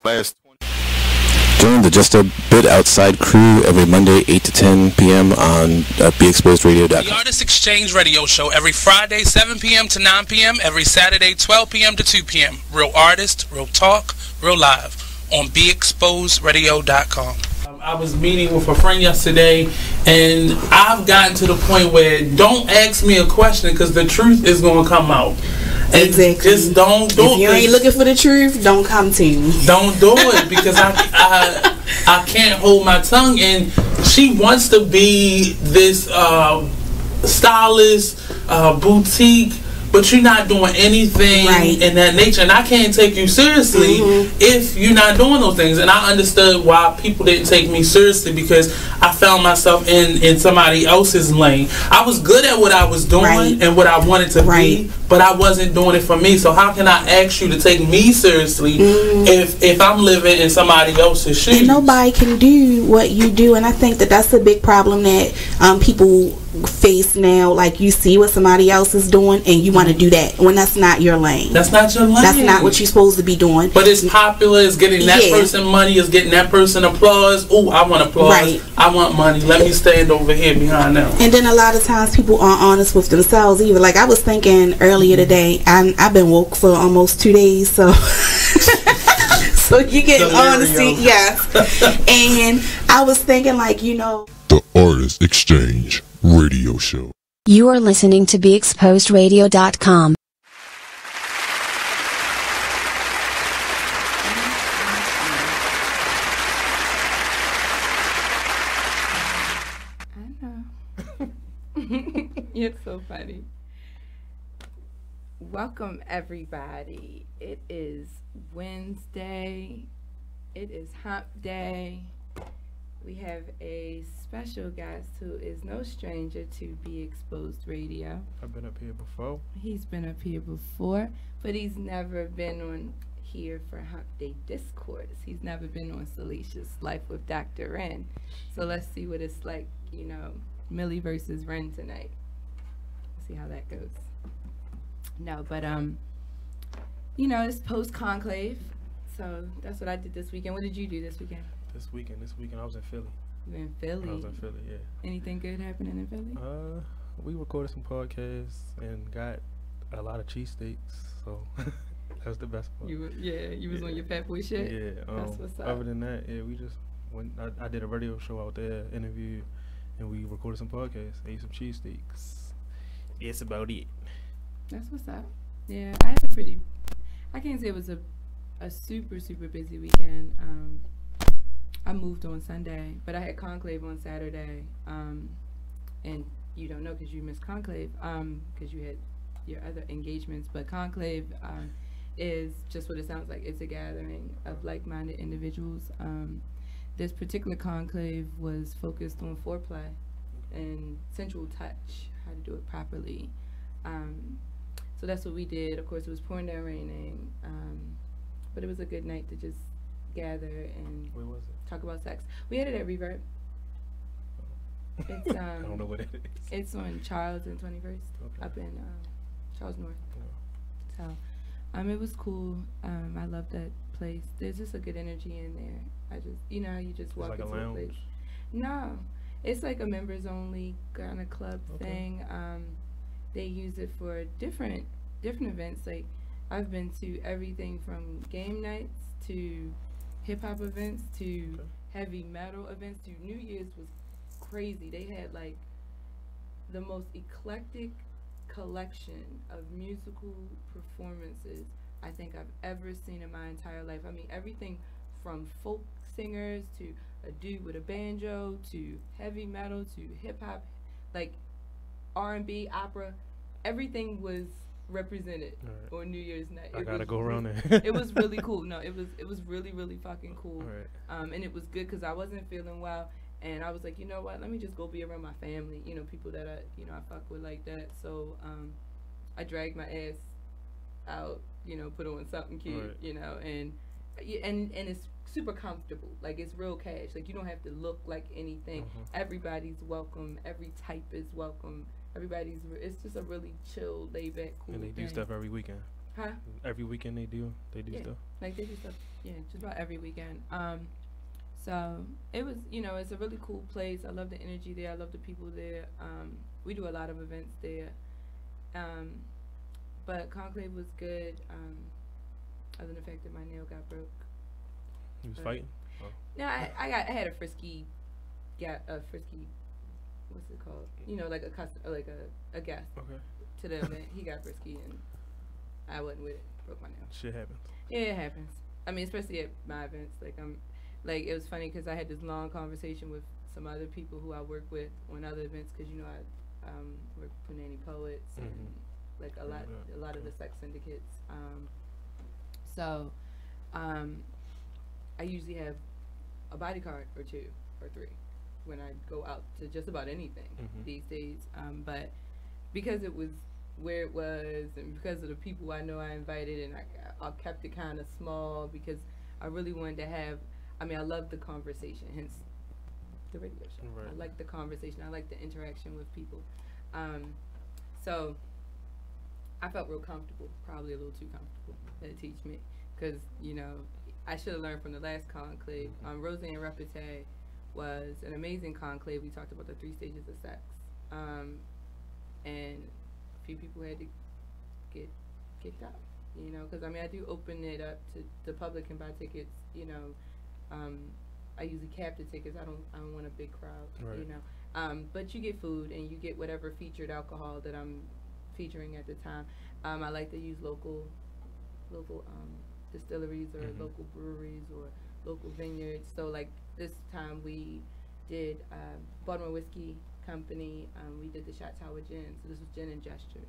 last 20. Join the Just a Bit Outside crew every Monday, 8 to 10 p.m. on BeExposedRadio.com. The Artist Exchange Radio Show every Friday, 7 p.m. to 9 p.m. Every Saturday, 12 p.m. to 2 p.m. Real artist, real talk, real live on BeExposedRadio.com. I was meeting with a friend yesterday, and I've gotten to the point where don't ask me a question because the truth is going to come out. And exactly. Just don't do it. If you ain't looking for the truth, don't come to me. Don't do it because I can't hold my tongue. And she wants to be this stylist, boutique, but you're not doing anything in that nature. And I can't take you seriously if you're not doing those things. And I understood why people didn't take me seriously because I found myself in somebody else's lane. I was good at what I was doing and what I wanted to be, but I wasn't doing it for me. So how can I ask you to take me seriously if I'm living in somebody else's shoes? And nobody can do what you do. And I think that that's a big problem that people face now. Like, you see what somebody else is doing and you want to do that when that's not your lane. That's not your lane. That's not what you're supposed to be doing. But it's popular. It's getting that person money. It's getting that person applause. Oh, I want applause. I want money. Let me stand over here behind them. And then a lot of times people aren't honest with themselves either. Like, I was thinking earlier today, I've been woke for almost 2 days, so so you get honesty, and I was thinking, like, the Artist Exchange Radio Show. You are listening to BeExposedRadio.com. You're so funny. Welcome, everybody. It is Wednesday. It is hump day. We have a special guest who is no stranger to Be Exposed Radio. I've been up here before. He's been up here before, but he's never been on here for Hump Day Discourse. He's never been on Salacious Life with Dr. Wren. So let's see what it's like, Millie versus Wren tonight. See how that goes. No, but it's post conclave, so that's what I did this weekend. What did you do this weekend? This weekend I was in Philly. You in Philly? I was in Philly, yeah. Anything good happening in Philly? We recorded some podcasts and got a lot of cheesesteaks, so that was the best part. You was on your fat boy shit? Yeah. That's what's up. Other than that, we just went. I did a radio show out there, interviewed, and we recorded some podcasts, ate some cheesesteaks. That's about it. That's what's up. Yeah, I had I can't say it was a super, super busy weekend. I moved on Sunday, but I had conclave on Saturday. And you don't know because you missed conclave because you had your other engagements. But conclave is just what it sounds like. It's a gathering of like-minded individuals. This particular conclave was focused on foreplay and sensual touch, how to do it properly. So that's what we did. Of course, it was pouring down raining, but it was a good night to just gather and talk about sex. We had it at Reverb. It's, I don't know what it is. It's on Charles and 21st, up in Charles North. So, it was cool. I love that place. There's just a good energy in there. I just, you just walk into a place. No, it's like a members only kind of club thing. They use it for different events. Like, I've been to everything from game nights to hip hop events to heavy metal events to New Year's was crazy. They had like the most eclectic collection of musical performances I think I've ever seen in my entire life. I mean, everything from folk singers to a dude with a banjo to heavy metal to hip hop, like R&B, opera, everything was represented on New Year's night. I gotta go around there. It was really cool. No, it was really, really fucking cool. And it was good because I wasn't feeling well, and I was like, you know what? Let me just go be around my family. People that I fuck with like that. So I dragged my ass out. Put on something cute. And it's super comfortable. Like, it's real cash. Like, you don't have to look like anything. Everybody's welcome. Every type is welcome. It's just a really chill, laid back, cool And they do stuff every weekend. Huh? Every weekend they do stuff. Like they do stuff. Yeah, just about every weekend. So it was, it's a really cool place. I love the energy there. I love the people there. We do a lot of events there. But Conclave was good. Other than the fact that my nail got broke. He was fighting. Oh. No, I had a frisky, what's it called? Like a guest. Okay. To the event, he got frisky and I wasn't with it. Broke my nail. Shit happens. Yeah, it happens. I mean, especially at my events. It was funny because I had this long conversation with some other people who I work with on other events because I work with Nanny Poets and a lot of the sex syndicates. So I usually have a bodyguard or 2 or 3 when I go out to just about anything these days. But because it was where it was and because of the people I know I invited, and I kept it kind of small because I really wanted to have, I love the conversation, hence the radio show. Right. I like the conversation. I like the interaction with people. So I felt real comfortable, probably a little too comfortable to teach me because, I should have learned from the last conclave. Roseanne Repete was an amazing conclave. We talked about the 3 stages of sex. And a few people had to get kicked out, because I do open it up to the public and buy tickets, I usually cap the tickets. I don't want a big crowd, right. But you get food and you get whatever featured alcohol that I'm featuring at the time. I like to use local distilleries or local breweries or local vineyards. So like this time we did Baltimore Whiskey Company. We did the Shot Tower Gin. So this was Gin and Gestures,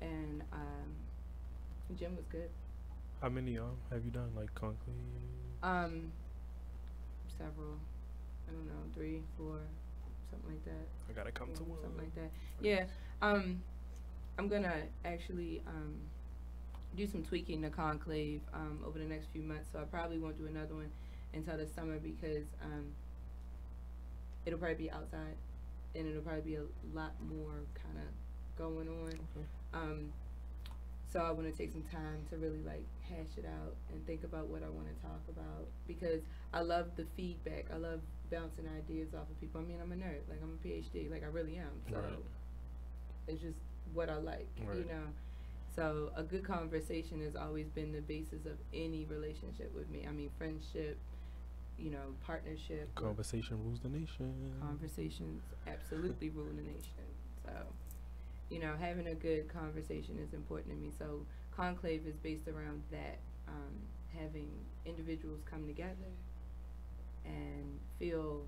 and gin was good. How many have you done, like conclave? Several. I don't know, 3, 4, something like that. I gotta come to one. Something like that. Yeah. I'm gonna actually do some tweaking to conclave over the next few months. So I probably won't do another one until the summer because it'll probably be outside and it'll probably be a lot more kind of going on. Okay. So I want to take some time to really hash it out and think about what I want to talk about because I love the feedback. I love bouncing ideas off of people. I'm a nerd. I'm a PhD. I really am. So right. It's just what I like, right. So a good conversation has always been the basis of any relationship with me. Friendship, partnership. Conversation rules the nation. Conversations absolutely rule the nation. So, having a good conversation is important to me. So conclave is based around that, having individuals come together and feel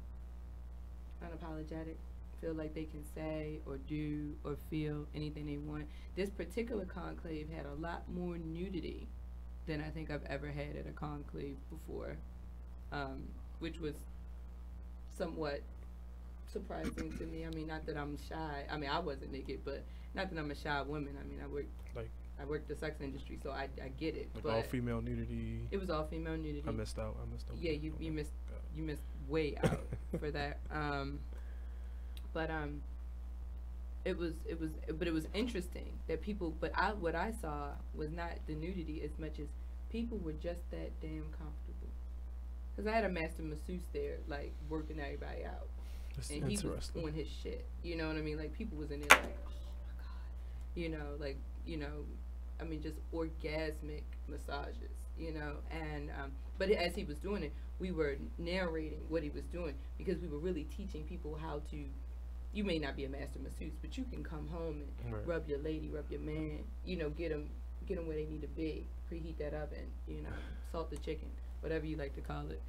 unapologetic, feel like they can say or do or feel anything they want. This particular conclave had a lot more nudity than I think I've ever had at a conclave before, which was somewhat surprising to me. Not that I'm shy. I wasn't naked, but not that I'm a shy woman. I worked the sex industry, so I get it. But all female nudity. It was all female nudity. I missed out. Yeah, you missed way out for that. But it was interesting that people. But what I saw was not the nudity as much as people were just that damn comfortable. Because I had a master masseuse there, working everybody out. That's and he was on his shit. You know what I mean? People was in there oh my God. Just orgasmic massages, and but as he was doing it, we were narrating what he was doing because we were really teaching people how to. You may not be a master masseuse, but you can come home and right. rub your lady, rub your man, get them where they need to be, preheat that oven, salt the chicken, whatever you like to call it.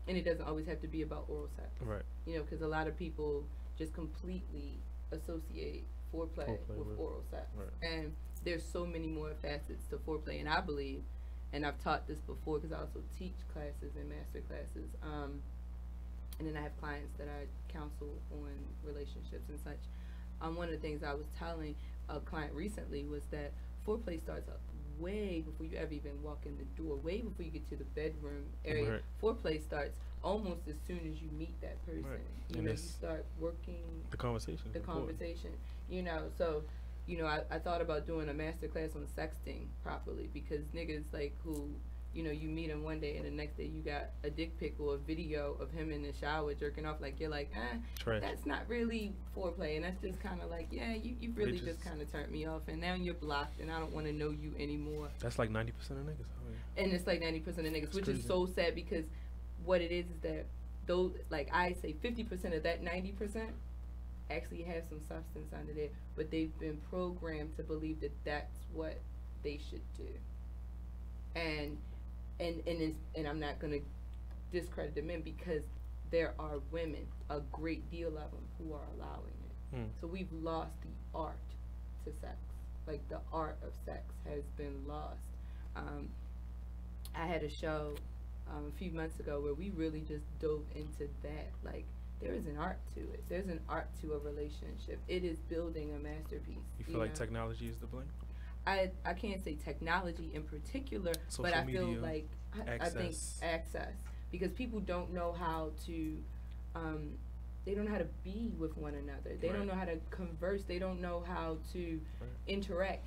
And it doesn't always have to be about oral sex. Right. Because a lot of people just completely associate foreplay with oral sex. Right. And there's so many more facets to foreplay. And I believe, and I've taught this before because I also teach classes and master classes. And then I have clients that I counsel on relationships and such. One of the things I was telling a client recently was that foreplay starts up way before you ever even walk in the door, way before you get to the bedroom area. Right. Foreplay starts almost as soon as you meet that person. Right. You start working the conversation. So you know, I thought about doing a master class on sexting properly, because niggas like who, you know, you meet him one day and the next day you got a dick pic or a video of him in the shower jerking off. Like, you're like, that's not really foreplay. And that's just kind of like, yeah, you really just kind of turned me off. And now you're blocked and I don't want to know you anymore. That's like 90% of niggas. Oh, yeah. And it's like 90% of niggas, That's which crazy. is so sad, because what it is that those, like I say 50% of that 90% actually have some substance under there, but they've been programmed to believe that that's what they should do. And I'm not going to discredit the men, because there are women, a great deal of them, who are allowing it. So we've lost the art to sex. Like, the art of sex has been lost. I had a show a few months ago where we really just dove into that. Like, there is an art to it. There's an art to a relationship. It is building a masterpiece. You feel like technology is to blame? I can't say technology in particular, Social but I media, feel like I think access, because people don't know how to they don't know how to be with one another. They don't know how to converse. They don't know how to interact.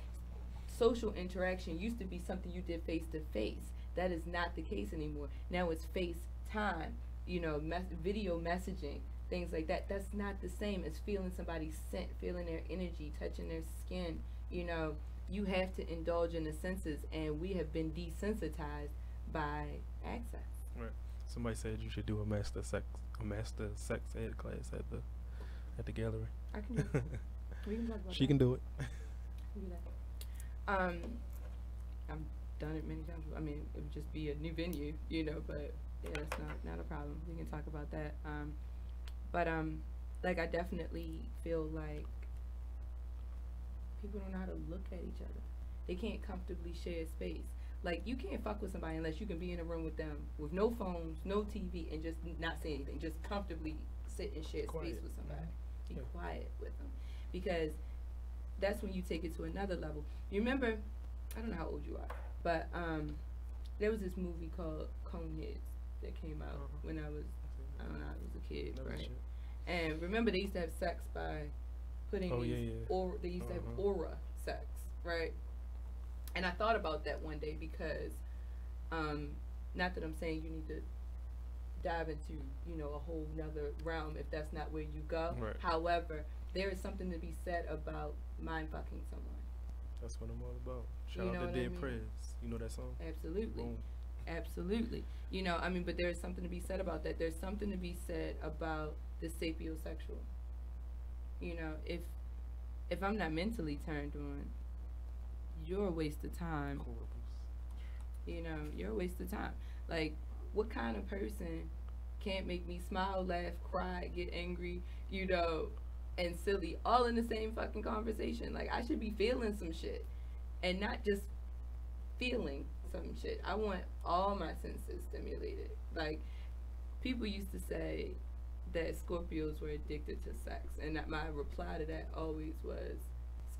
Social interaction used to be something you did face to face. That is not the case anymore. Now it's FaceTime, you know, video messaging, things like that. That's not the same as feeling somebody's scent, feeling their energy, touching their skin. You know, you have to indulge in the senses, and we have been desensitized by access. Right. Somebody said you should do a master sex ed class at the gallery. I can do it. We can talk about She that. can do it. We can do that. I've done it many times. I mean, it would just be a new venue, you know, but yeah, that's not a problem. We can talk about that. But like, I definitely feel like people don't know how to look at each other. They can't comfortably share space. Like, you can't fuck with somebody unless you can be in a room with them with no phones, no TV, and just not say anything. Just comfortably sit and share space with somebody. Be quiet with them. Because that's when you take it to another level. You remember, I don't know how old you are, but there was this movie called Cohen that came out when I was a kid, right? And remember, they used to have sex by putting they used to have aura sex, right? And I thought about that one day, because not that I'm saying you need to dive into, you know, a whole nother realm if that's not where you go. Right. However, there is something to be said about mind fucking someone. That's what I'm all about. Shout out to Dead Prez. You know that song? Absolutely. Boom. Absolutely. You know, I mean, but there is something to be said about that. There's something to be said about the sapiosexual. You know, if I'm not mentally turned on, you're a waste of time. You know, you're a waste of time. Like, what kind of person can't make me smile, laugh, cry, get angry, you know, and silly, all in the same fucking conversation? Like, I should be feeling some shit, and not just feeling some shit. I want all my senses stimulated. Like, people used to say that Scorpios were addicted to sex, and that my reply to that always was,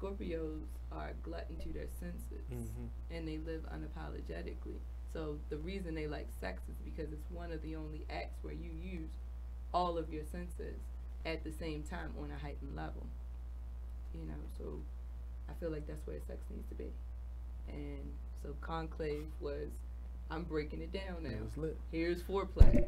Scorpios are a glutton to their senses, and they live unapologetically. So the reason they like sex is because it's one of the only acts where you use all of your senses at the same time on a heightened level. You know, so I feel like that's where sex needs to be. And so Conclave was, I'm breaking it down now. It was lit. Here's foreplay.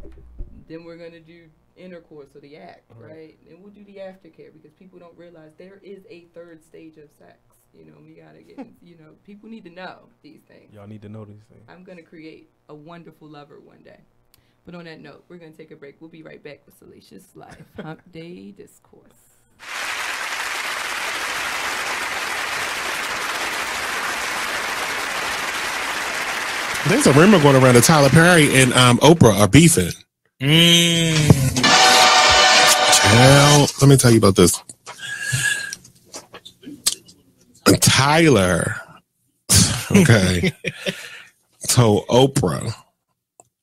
Then we're going to do intercourse, or the act, right? And we'll do the aftercare, because people don't realize there is a third stage of sex. You know, we got to get, you know, people need to know these things. Y'all need to know these things. I'm going to create a wonderful lover one day. But on that note, we're going to take a break. We'll be right back with Salacious Life Hump Day Discourse. There's a rumor going around that Tyler Perry and Oprah are beefing. Well, let me tell you about this. Tyler, okay, told Oprah,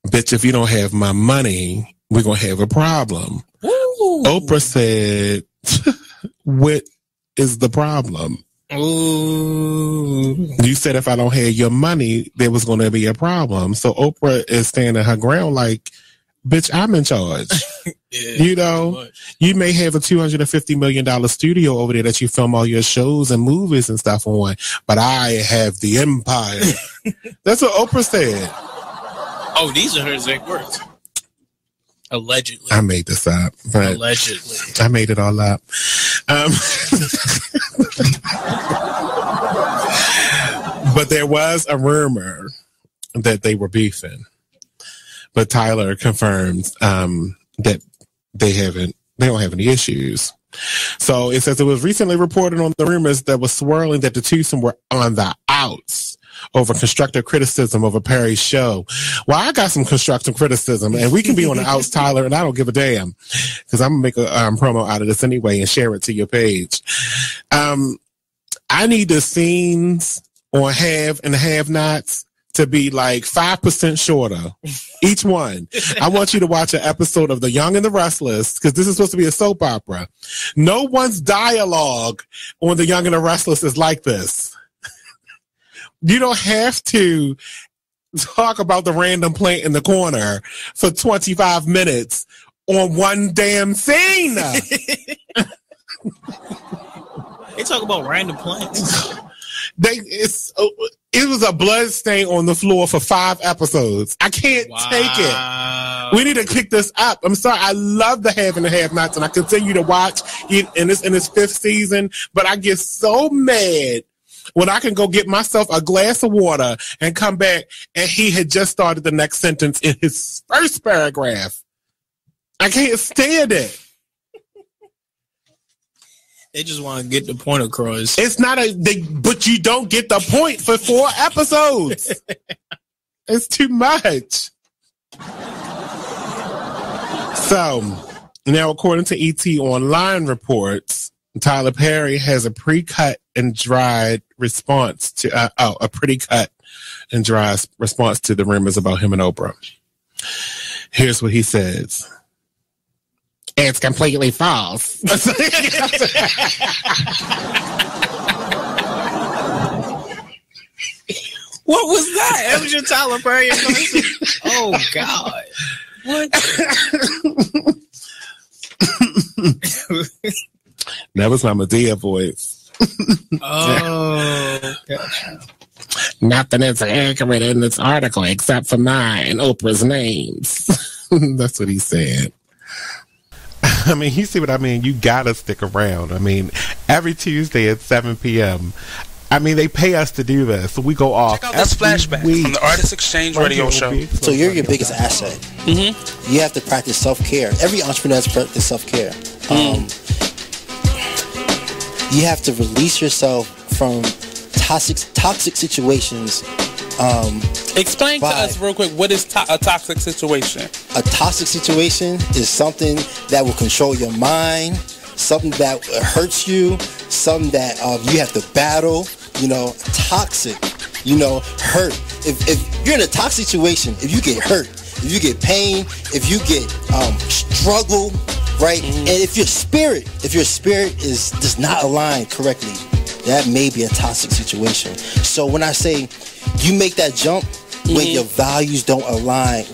bitch, if you don't have my money, we're going to have a problem. Ooh. Oprah said, what is the problem? Ooh. You said if I don't have your money, there was going to be a problem. So Oprah is standing her ground like, bitch, I'm in charge. Yeah, you know, you may have a $250 million studio over there that you film all your shows and movies and stuff on, but I have the empire. That's what Oprah said. Oh, these are her exact words. Allegedly. I made this up. But allegedly. I made it all up. But there was a rumor that they were beefing. But Tyler confirms that they don't have any issues. So it says it was recently reported on the rumors that was swirling that the twosome were on the outs over constructive criticism of a Perry show. Well, I got some constructive criticism, and we can be on the outs, Tyler, and I don't give a damn, because I'm going to make a promo out of this anyway and share it to your page. I need the scenes on Have and Have Nots to be like 5% shorter, each one. I want you to watch an episode of The Young and the Restless, because this is supposed to be a soap opera. No one's dialogue on The Young and the Restless is like this. You don't have to talk about the random plant in the corner for 25 minutes on one damn scene. They talk about random plants. It was a blood stain on the floor for 5 episodes. I can't take it. We need to kick this up. I'm sorry. I love the Have and the Have Nots, and I continue to watch it in this 5th season, but I get so mad when I can go get myself a glass of water and come back and he had just started the next sentence in his first paragraph. I can't stand it. They just want to get the point across. It's not but you don't get the point for 4 episodes. It's too much. So, now according to ET Online reports, Tyler Perry has a pre-cut and dried response to a pretty cut and dry response to the rumors about him and Oprah. Here's what he says. It's completely false. What was that? That was your Tyler Perry impression? Oh, God. What? That was my Medea voice. Oh, gotcha. Nothing is accurate in this article except for mine and Oprah's names. That's what he said. I mean, you see what I mean? You gotta stick around. I mean, every Tuesday at 7 p.m. I mean, they pay us to do this, so we go off. Check out this flashback from the Artist Exchange radio show. So you're your biggest asset. Mm-hmm. You have to practice self-care. Every entrepreneur has to practice self-care. You have to release yourself from toxic situations. Explain to us real quick, what is a toxic situation? A toxic situation is something that will control your mind, something that hurts you, something that you have to battle. Toxic, hurt. If you're in a toxic situation, if you get hurt, if you get pain, if you get struggle, right? And if your spirit does not align correctly, that may be a toxic situation. So when I say you make that jump when your values don't align,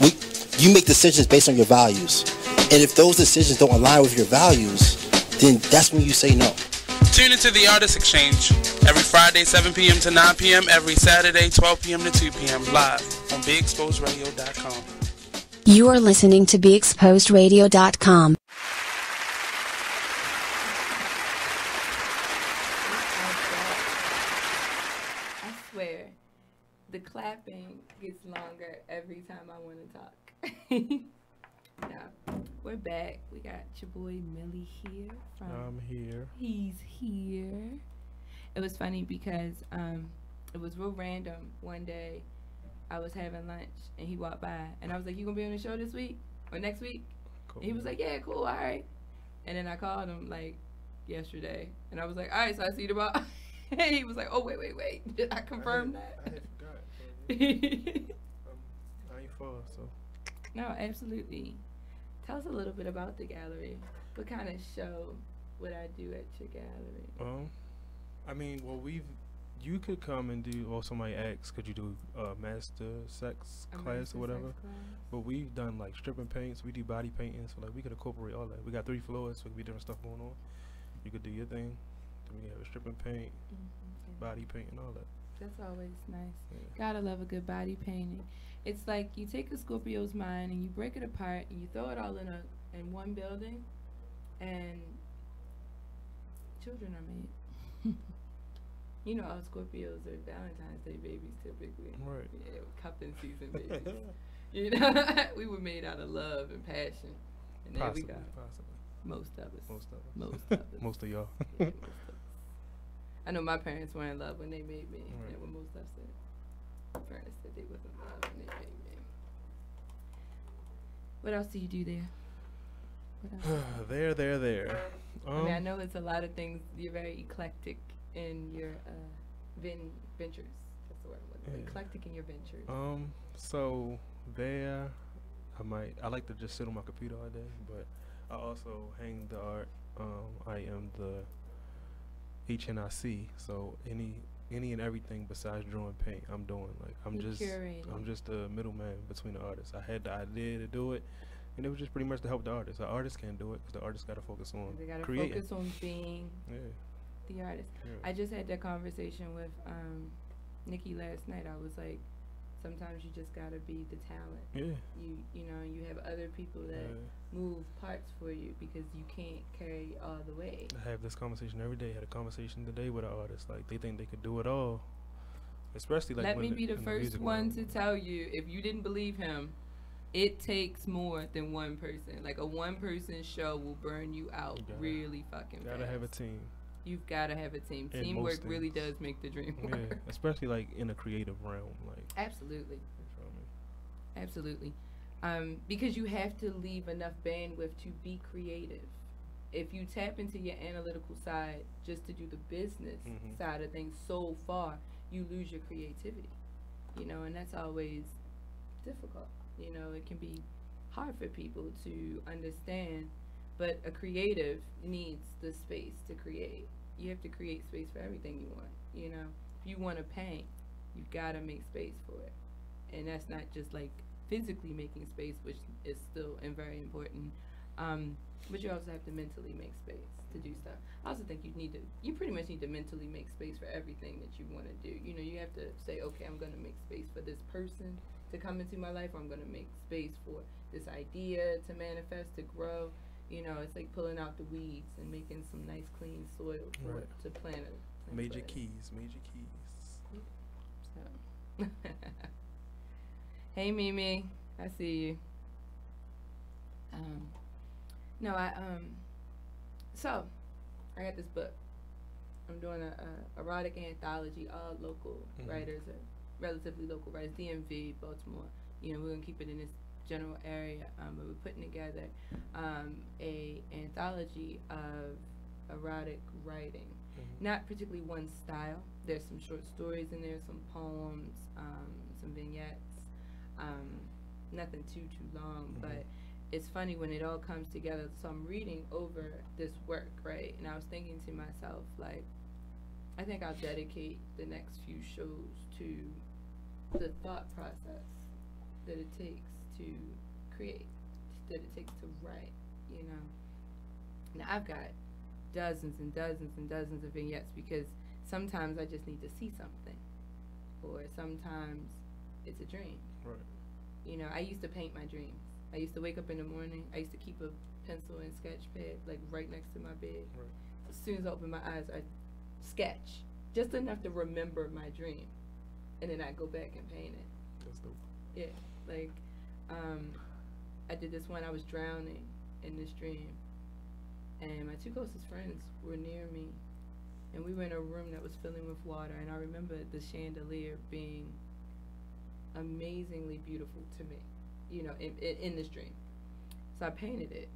you make decisions based on your values. And if those decisions don't align with your values, then that's when you say no. Tune into the Artist Exchange every Friday, 7 p.m. to 9 p.m., every Saturday, 12 p.m. to 2 p.m. live on BeExposedRadio.com. You are listening to BeExposedRadio.com. I swear, the clapping gets longer every time I want to talk. Now, we're back. We got your boy Millie here. I'm here. He's here. It was funny because it was real random. One day, I was having lunch and he walked by and I was like, "You gonna be on the show this week or next week?" Cool. And he was like, "Yeah, cool, all right." And then I called him like yesterday and I was like, "All right, so I see you tomorrow." And he was like, "Oh, wait. Did I confirm that?" I forgot. I ain't far, so. No, absolutely. Tell us a little bit about the gallery. What kind of show would I do at your gallery? I mean, well, we've You could come and do, or somebody asks, could you do a master sex class or whatever? But we've done like stripping paints, we do body painting, so like we could incorporate all that. We got 3 floors, so it could be different stuff going on. You could do your thing, then we can have a stripping paint, body paint, and all that. That's always nice. Yeah. Gotta love a good body painting. It's like you take a Scorpio's mind and you break it apart and you throw it all in one building, and children are made. You know, all Scorpios are Valentine's Day babies typically. Right. Yeah, cupping season babies. You know, we were made out of love and passion, and there we go. Possibly. Most of us. Most of us. Most of us. Most of y'all. Yeah, most of us. I know my parents were in love when they made me. Right. And what most of us said. My parents said they wasn't in love when they made me. What else do you do there? There. I mean, I know it's a lot of things. You're very eclectic in your ventures. That's the word I'm looking for. Eclectic in your ventures. So there, I like to just sit on my computer all day, but I also hang the art. I am the HNIC, so any and everything besides drawing paint, I'm doing. Like I'm just the middleman between the artists. I had the idea to do it, and it was just pretty much to help the artist. The artist can't do it because the artist got to focus on they gotta creating. Focus on being the artist. Yeah. I just had that conversation with Nikki last night. I was like, sometimes you just gotta be the talent. Yeah. You know, you have other people that move parts for you because you can't carry all the weight. I have this conversation every day. I had a conversation today with an artist. Like they think they could do it all, especially like. Let me be the first one to tell you, if you didn't believe him, it takes more than one person. Like a one-person show will burn you out really fucking fast. Gotta have a team. You've got to have a team. Teamwork really does make the dream work. Yeah, especially like in a creative realm. Like absolutely. Absolutely. Because you have to leave enough bandwidth to be creative. If you tap into your analytical side just to do the business side of things so far, you lose your creativity. You know, and that's always difficult. You know, it can be hard for people to understand. But a creative needs the space to create. You have to create space for everything you want. You know, if you want to paint, you've got to make space for it. And that's not just like physically making space, which is still and very important. But you also have to mentally make space to do stuff. I also think you pretty much need to mentally make space for everything that you want to do. You know, you have to say, okay, I'm going to make space for this person to come into my life, or I'm going to make space for this idea to manifest, to grow. You know, it's like pulling out the weeds and making some nice clean soil for it to plant it. Major keys. So. Hey Mimi, I see you. So I got this book. I'm doing a erotic anthology, all local writers, or relatively local writers, DMV, Baltimore. You know, we're gonna keep it in this general area, but we're putting together a anthology of erotic writing. Not particularly one style. There's some short stories in there, some poems, some vignettes. Nothing too long, but it's funny when it all comes together. So I'm reading over this work, right? And I was thinking to myself, like, I think I'll dedicate the next few shows to the thought process that it takes to create, that it takes to write, you know. Now I've got dozens and dozens and dozens of vignettes because sometimes I just need to see something, or sometimes it's a dream. Right. You know, I used to paint my dreams. I used to wake up in the morning. I used to keep a pencil and sketch pad like right next to my bed. Right. As soon as I open my eyes, I sketch just enough to remember my dream, and then I go back and paint it. That's dope. Yeah, like I did this one. I was drowning in this dream, and my two closest friends were near me, and we were in a room that was filling with water. And I remember the chandelier being amazingly beautiful to me, you know, in this dream. So I painted it,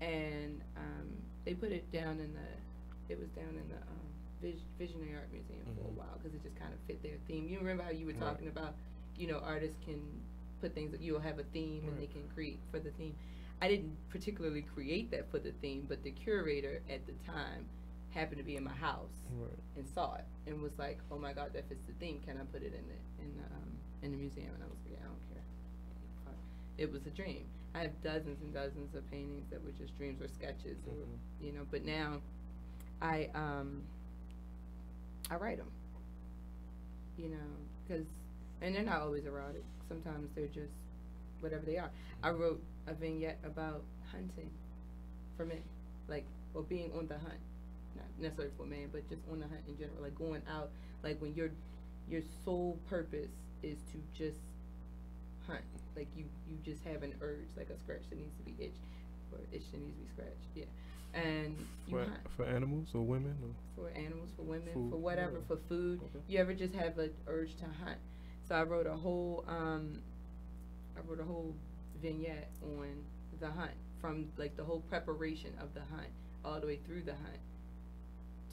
and they put it down in the Visionary Art Museum for a while because it just kind of fit their theme. You remember how you were talking about, you know, artists can put things that you'll have a theme and they can create for the theme. I didn't particularly create that for the theme, but the curator at the time happened to be in my house and saw it and was like, oh my God, that fits the theme. Can I put it in the museum? And I was like, yeah, I don't care. It was a dream. I have dozens and dozens of paintings that were just dreams or sketches, or, you know. But now, I write them. You know, and they're not always erotic. Sometimes they're just whatever they are. I wrote a vignette about hunting for men, like, or being on the hunt, not necessarily for man, but just on the hunt in general, like going out, like when your sole purpose is to just hunt, like you just have an urge, like a scratch that needs to be itched, or itch that needs to be scratched, yeah. And you hunt. For animals or women? Or? For animals, for women, food, for whatever, for food. Okay. You ever just have an urge to hunt? So I wrote a whole vignette on the hunt, from like the whole preparation of the hunt all the way through the hunt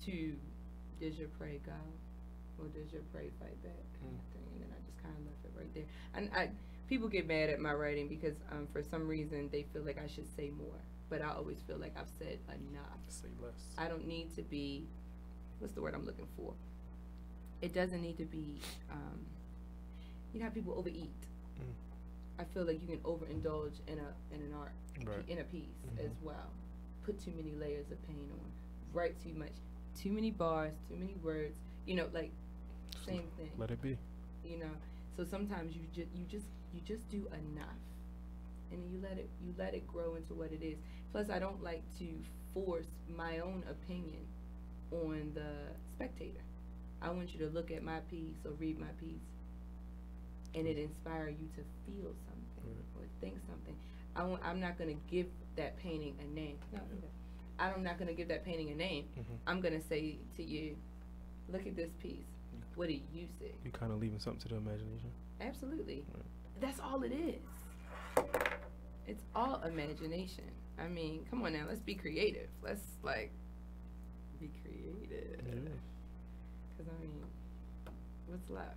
to does your prey go or does your prey fight back kind of thing. And then I just kind of left it right there. And people get mad at my writing because for some reason they feel like I should say more, but I always feel like I've said enough. Say less. I don't need to be, what's the word I'm looking for? It doesn't need to be, you know how people overeat. I feel like you can overindulge in an art, in a piece as well. Put too many layers of paint on, write too much, too many bars, too many words. You know, like same thing. Let it be. You know, so sometimes you just do enough, and then you let it grow into what it is. Plus, I don't like to force my own opinion on the spectator. I want you to look at my piece or read my piece, and it inspire you to feel something or think something. I'm not going to give that painting a name. No, I'm not going to give that painting a name. I'm going to say to you, look at this piece. What do you see? You're kind of leaving something to the imagination. Absolutely. That's all it is. It's all imagination. I mean, come on now. Let's be creative. Let's, like, be creative. Because, I mean, what's left?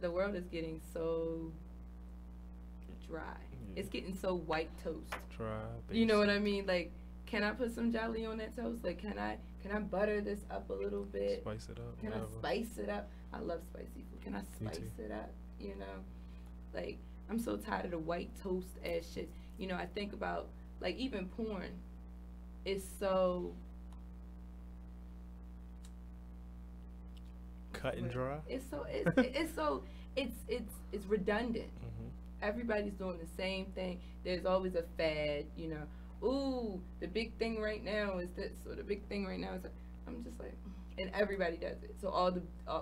The world is getting so dry. It's getting so white toast. Dry. You know what I mean? Like, can I put some jelly on that toast? Like, can I butter this up a little bit? Spice it up. Can I spice it up? I love spicy food. Can I spice it up? You know, like, I'm so tired of the white toast ass shit. You know, I think about, like, even porn is so cut and dry. It's redundant. Everybody's doing the same thing. There's always a fad, you know. Ooh, the big thing right now is this, or the big thing right now is that. I'm just like, and everybody does it. So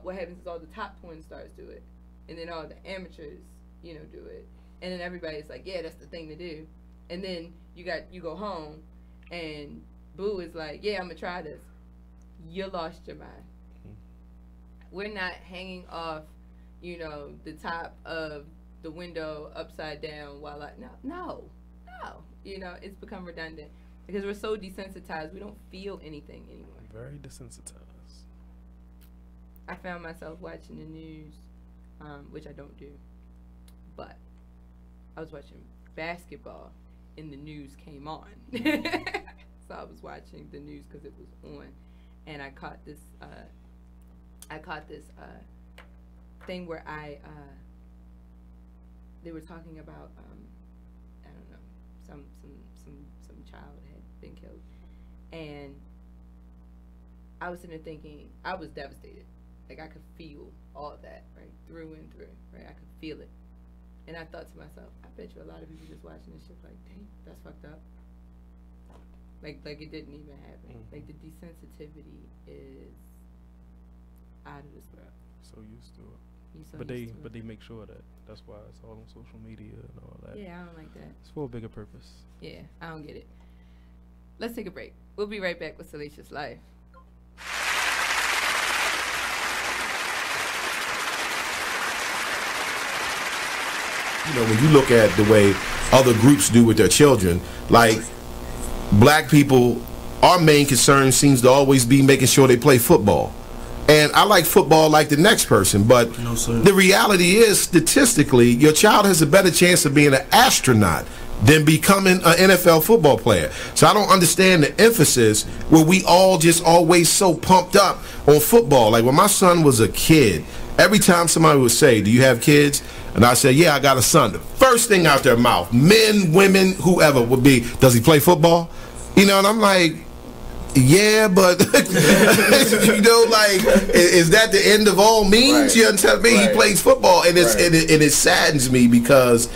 what happens is all the top porn stars do it, and then all the amateurs, you know, do it, and then everybody's like, yeah, that's the thing to do. And then you go home, and Boo is like, yeah, I'm gonna try this. You lost your mind. We're not hanging off, you know, the top of the window upside down while no. You know, it's become redundant because we're so desensitized. We don't feel anything anymore. Very desensitized. I found myself watching the news, which I don't do, but I was watching basketball and the news came on. So I was watching the news because it was on, and I caught this thing where they were talking about I don't know, some child had been killed, and I was sitting there thinking, I was devastated. Like, I could feel all of that, right, through and through, right? I could feel it, and I thought to myself, I bet you a lot of people just watching this shit like, dang, that's fucked up. Like it didn't even happen. Like, the desensitivity is out of this world. So used to it. So but they make sure that that's why it's all on social media and all that. Yeah, I don't like that. It's for a bigger purpose. Yeah, I don't get it. Let's take a break. We'll be right back with Salacious Life. You know, when you look at the way other groups do with their children, like black people, our main concern seems to always be making sure they play football. And I like football like the next person, but the reality is, statistically, your child has a better chance of being an astronaut than becoming an NFL football player. So I don't understand the emphasis where we all just always so pumped up on football. Like when my son was a kid, every time somebody would say, "Do you have kids?" and I said, "Yeah, I got a son," the first thing out their mouth, men, women, whoever, would be, "Does he play football?" You know, and I'm like, yeah, but you know, like, is that the end of all means? Right. You understand me? He plays football, and it saddens me because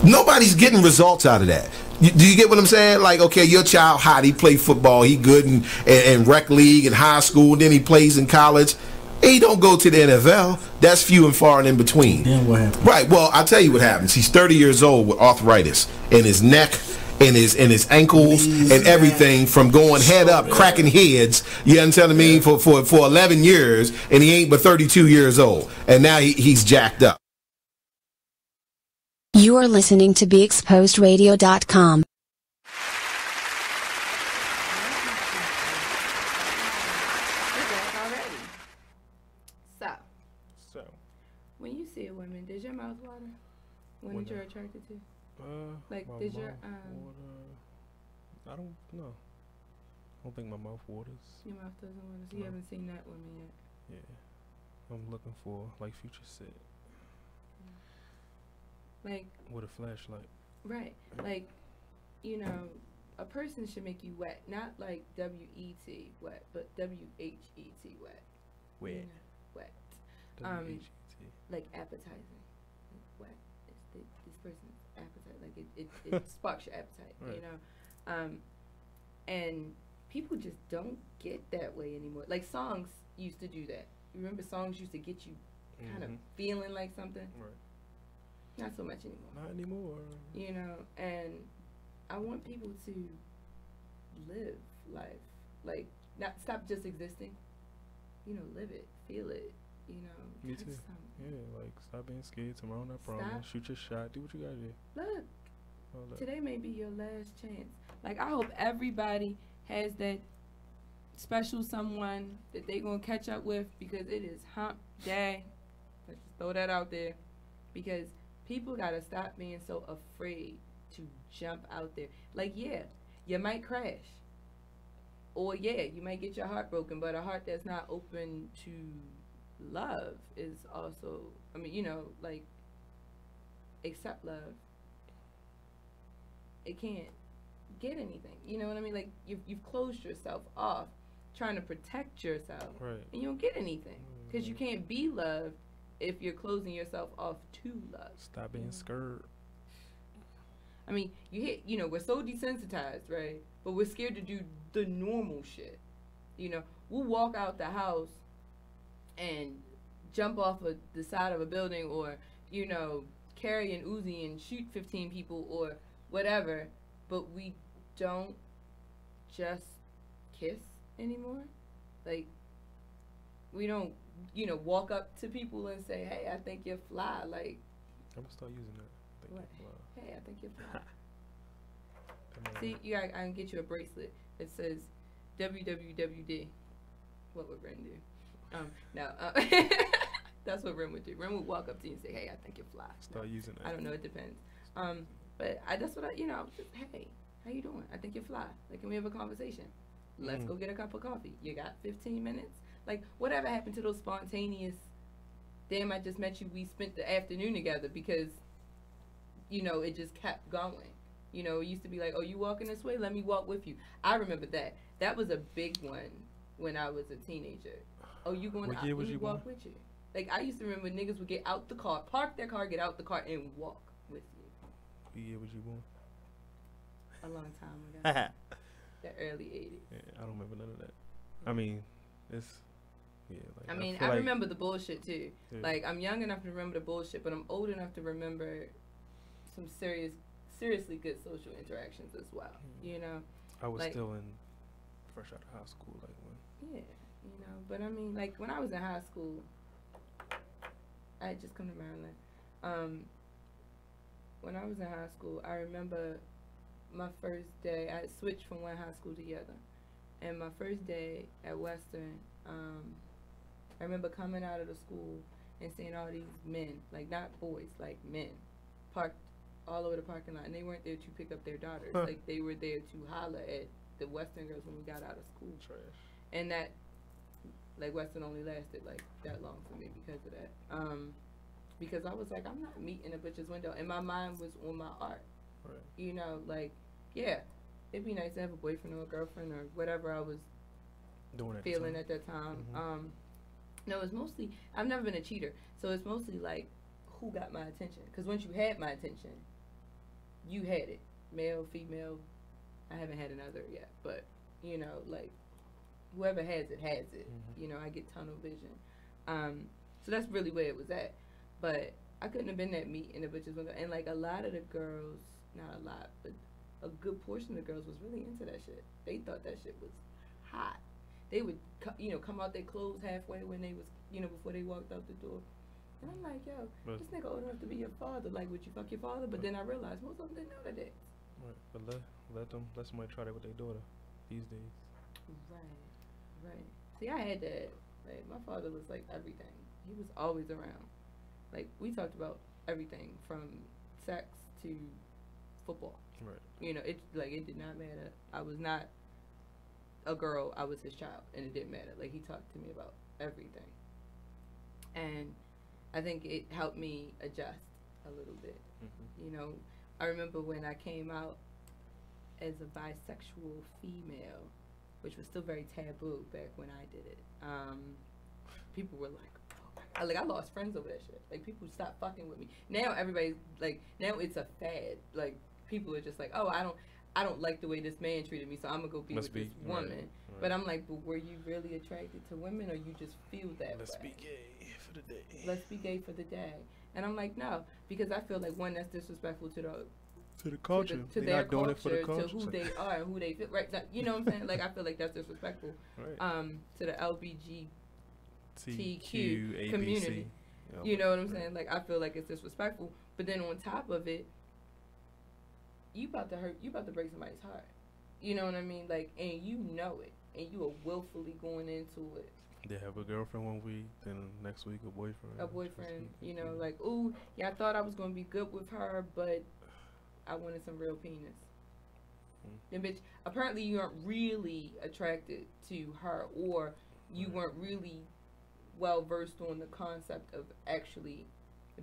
nobody's getting results out of that. Do you get what I'm saying? Like, okay, your child hot, he play football, he good in rec league and high school, and then he plays in college. He don't go to the NFL. That's few and far and in between. Then what happens? Right. Well, I'll tell you what happens. He's 30 years old with arthritis in his neck, in his ankles, and everything from going head up, cracking heads. You understand what I mean? For 11 years, and he ain't but 32 years old, and now he's jacked up. You are listening to BeExposedRadio.com. So, when you see a woman, does your mouth water? When you're attracted to? Like, does your I don't know. I don't think my mouth waters. Your mouth doesn't water. So you haven't seen that woman yet. Yeah, I'm looking for, like Future said, like with a flashlight. Right. Like, you know, a person should make you wet, not like W-E-T wet, but W-H-E-T wet. Wet. You know, wet. W-H-E-T. Like appetizing. Wet. It's this person's appetite. Like it sparks your appetite. Right. You know. And people just don't get that way anymore. Like songs used to do that. You remember songs used to get you kind of feeling like something? Right. Not so much anymore. Not anymore. You know, and I want people to live life. Like, not stop just existing. You know, live it, feel it, you know. Me too. Yeah, like, stop being scared. Tomorrow not promise. Shoot your shot. Do what you gotta do. Look, today may be your last chance. Like, I hope everybody has that special someone that they gonna catch up with, because it is hump day. Let's just throw that out there. Because people gotta stop being so afraid to jump out there. Like, yeah, you might crash. Or yeah, you might get your heart broken, but a heart that's not open to love is also, I mean, you know, like, accept love. It can't get anything. You know what I mean? Like, you've closed yourself off trying to protect yourself. Right. And you don't get anything. Because you can't be loved if you're closing yourself off to love. Stop being scared. I mean, you know, we're so desensitized, right? But we're scared to do the normal shit. You know, we'll walk out the house and jump off of the side of a building, or, you know, carry an Uzi and shoot 15 people or whatever, but we don't just kiss anymore. Like, we don't, you know, walk up to people and say, "Hey, I think you're fly." Like, I'm gonna start using that. What? Hey, I think you're fly. See, I can get you a bracelet that says WWWD. What would Wren do? No, that's what Wren would do. Wren would walk up to you and say, "Hey, I think you're fly." Start using that. I don't know. It depends. But that's what you know. I was just, "Hey, how you doing? I think you're fly. Like, can we have a conversation? Let's go get a cup of coffee. You got 15 minutes? Like, whatever happened to those spontaneous, damn, I just met you, we spent the afternoon together," because, you know, it just kept going. You know, it used to be like, "Oh, you walking this way? Let me walk with you." I remember that. That was a big one when I was a teenager. "Oh, you going out? Let me walk with you." Like, I used to remember niggas would get out the car, park their car, get out the car, and walk with you. What year was you born? A long time ago. The early 80s. Yeah, I don't remember none of that. I mean, it's, yeah. Like, I mean, I remember the bullshit too. Yeah. Like, I'm young enough to remember the bullshit, but I'm old enough to remember some seriously good social interactions as well. You know, I was like, still fresh out of high school, like when. Yeah, you know, but I mean, like, when I was in high school, I had just come to Maryland. When I was in high school, I remember my first day. I had switched from one high school to the other, and my first day at Western, I remember coming out of the school and seeing all these men, like, not boys, like men, parked all over the parking lot, and they weren't there to pick up their daughters. Like, they were there to holler at the Western girls when we got out of school. Trash. And that, like, Western only lasted, like, that long for me because of that. Because I was like, I'm not meeting a bitch's window. And my mind was on my art. Right. You know, like, yeah, it'd be nice to have a boyfriend or a girlfriend or whatever I was feeling at that time. Mm-hmm. No, it's mostly, I've never been a cheater. So it's mostly, like, who got my attention. Because once you had my attention, you had it. Male, female, I haven't had another yet. But, you know, like, whoever has it, has it. Mm-hmm. You know, I get tunnel vision. So that's really where it was at. But I couldn't have been that meat in the bitches window. And, like, a lot of the girls, not a lot, but a good portion of the girls was really into that shit. They thought that shit was hot. They would, you know, come out their clothes halfway when they was, you know, before they walked out the door. And I'm like, yo, this nigga old enough to be your father. Like, would you fuck your father? But then I realized most of them didn't know that dance. Right, but let somebody try that with their daughter these days. Right. See, I had that. Like, my father was like everything. He was always around. Like, we talked about everything from sex to football. Right. You know, it did not matter. I was not a girl. I was his child, and it didn't matter. Like, he talked to me about everything, and I think it helped me adjust a little bit. Mm-hmm. You know, I remember when I came out as a bisexual female, which was still very taboo back when I did it. People were like, oh, like, I lost friends over that shit. Like, people stopped fucking with me. Now everybody's like, now it's a fad. Like, people are just like, oh, I don't like the way this man treated me, so I'm gonna go be with this woman. Right. But I'm like, but were you really attracted to women, or you just feel that Let's way? be gay for the day. Let's be gay for the day. And I'm like, no, because I feel like, one, that's disrespectful to the culture, to their culture, to who they are and who they feel. Right? You know what I'm saying? Like, I feel like that's disrespectful. Right. To the LGBTQ TQ, community. ABC. You know what I'm saying? Like, I feel like it's disrespectful. But then on top of it, you about to break somebody's heart. You know what I mean? Like, and you know it, and you are willfully going into it. They have a girlfriend one week, then next week a boyfriend. You know, like, ooh, yeah, I thought I was gonna be good with her, but I wanted some real penis. Then, bitch, apparently you aren't really attracted to her, or you weren't really well versed on the concept of actually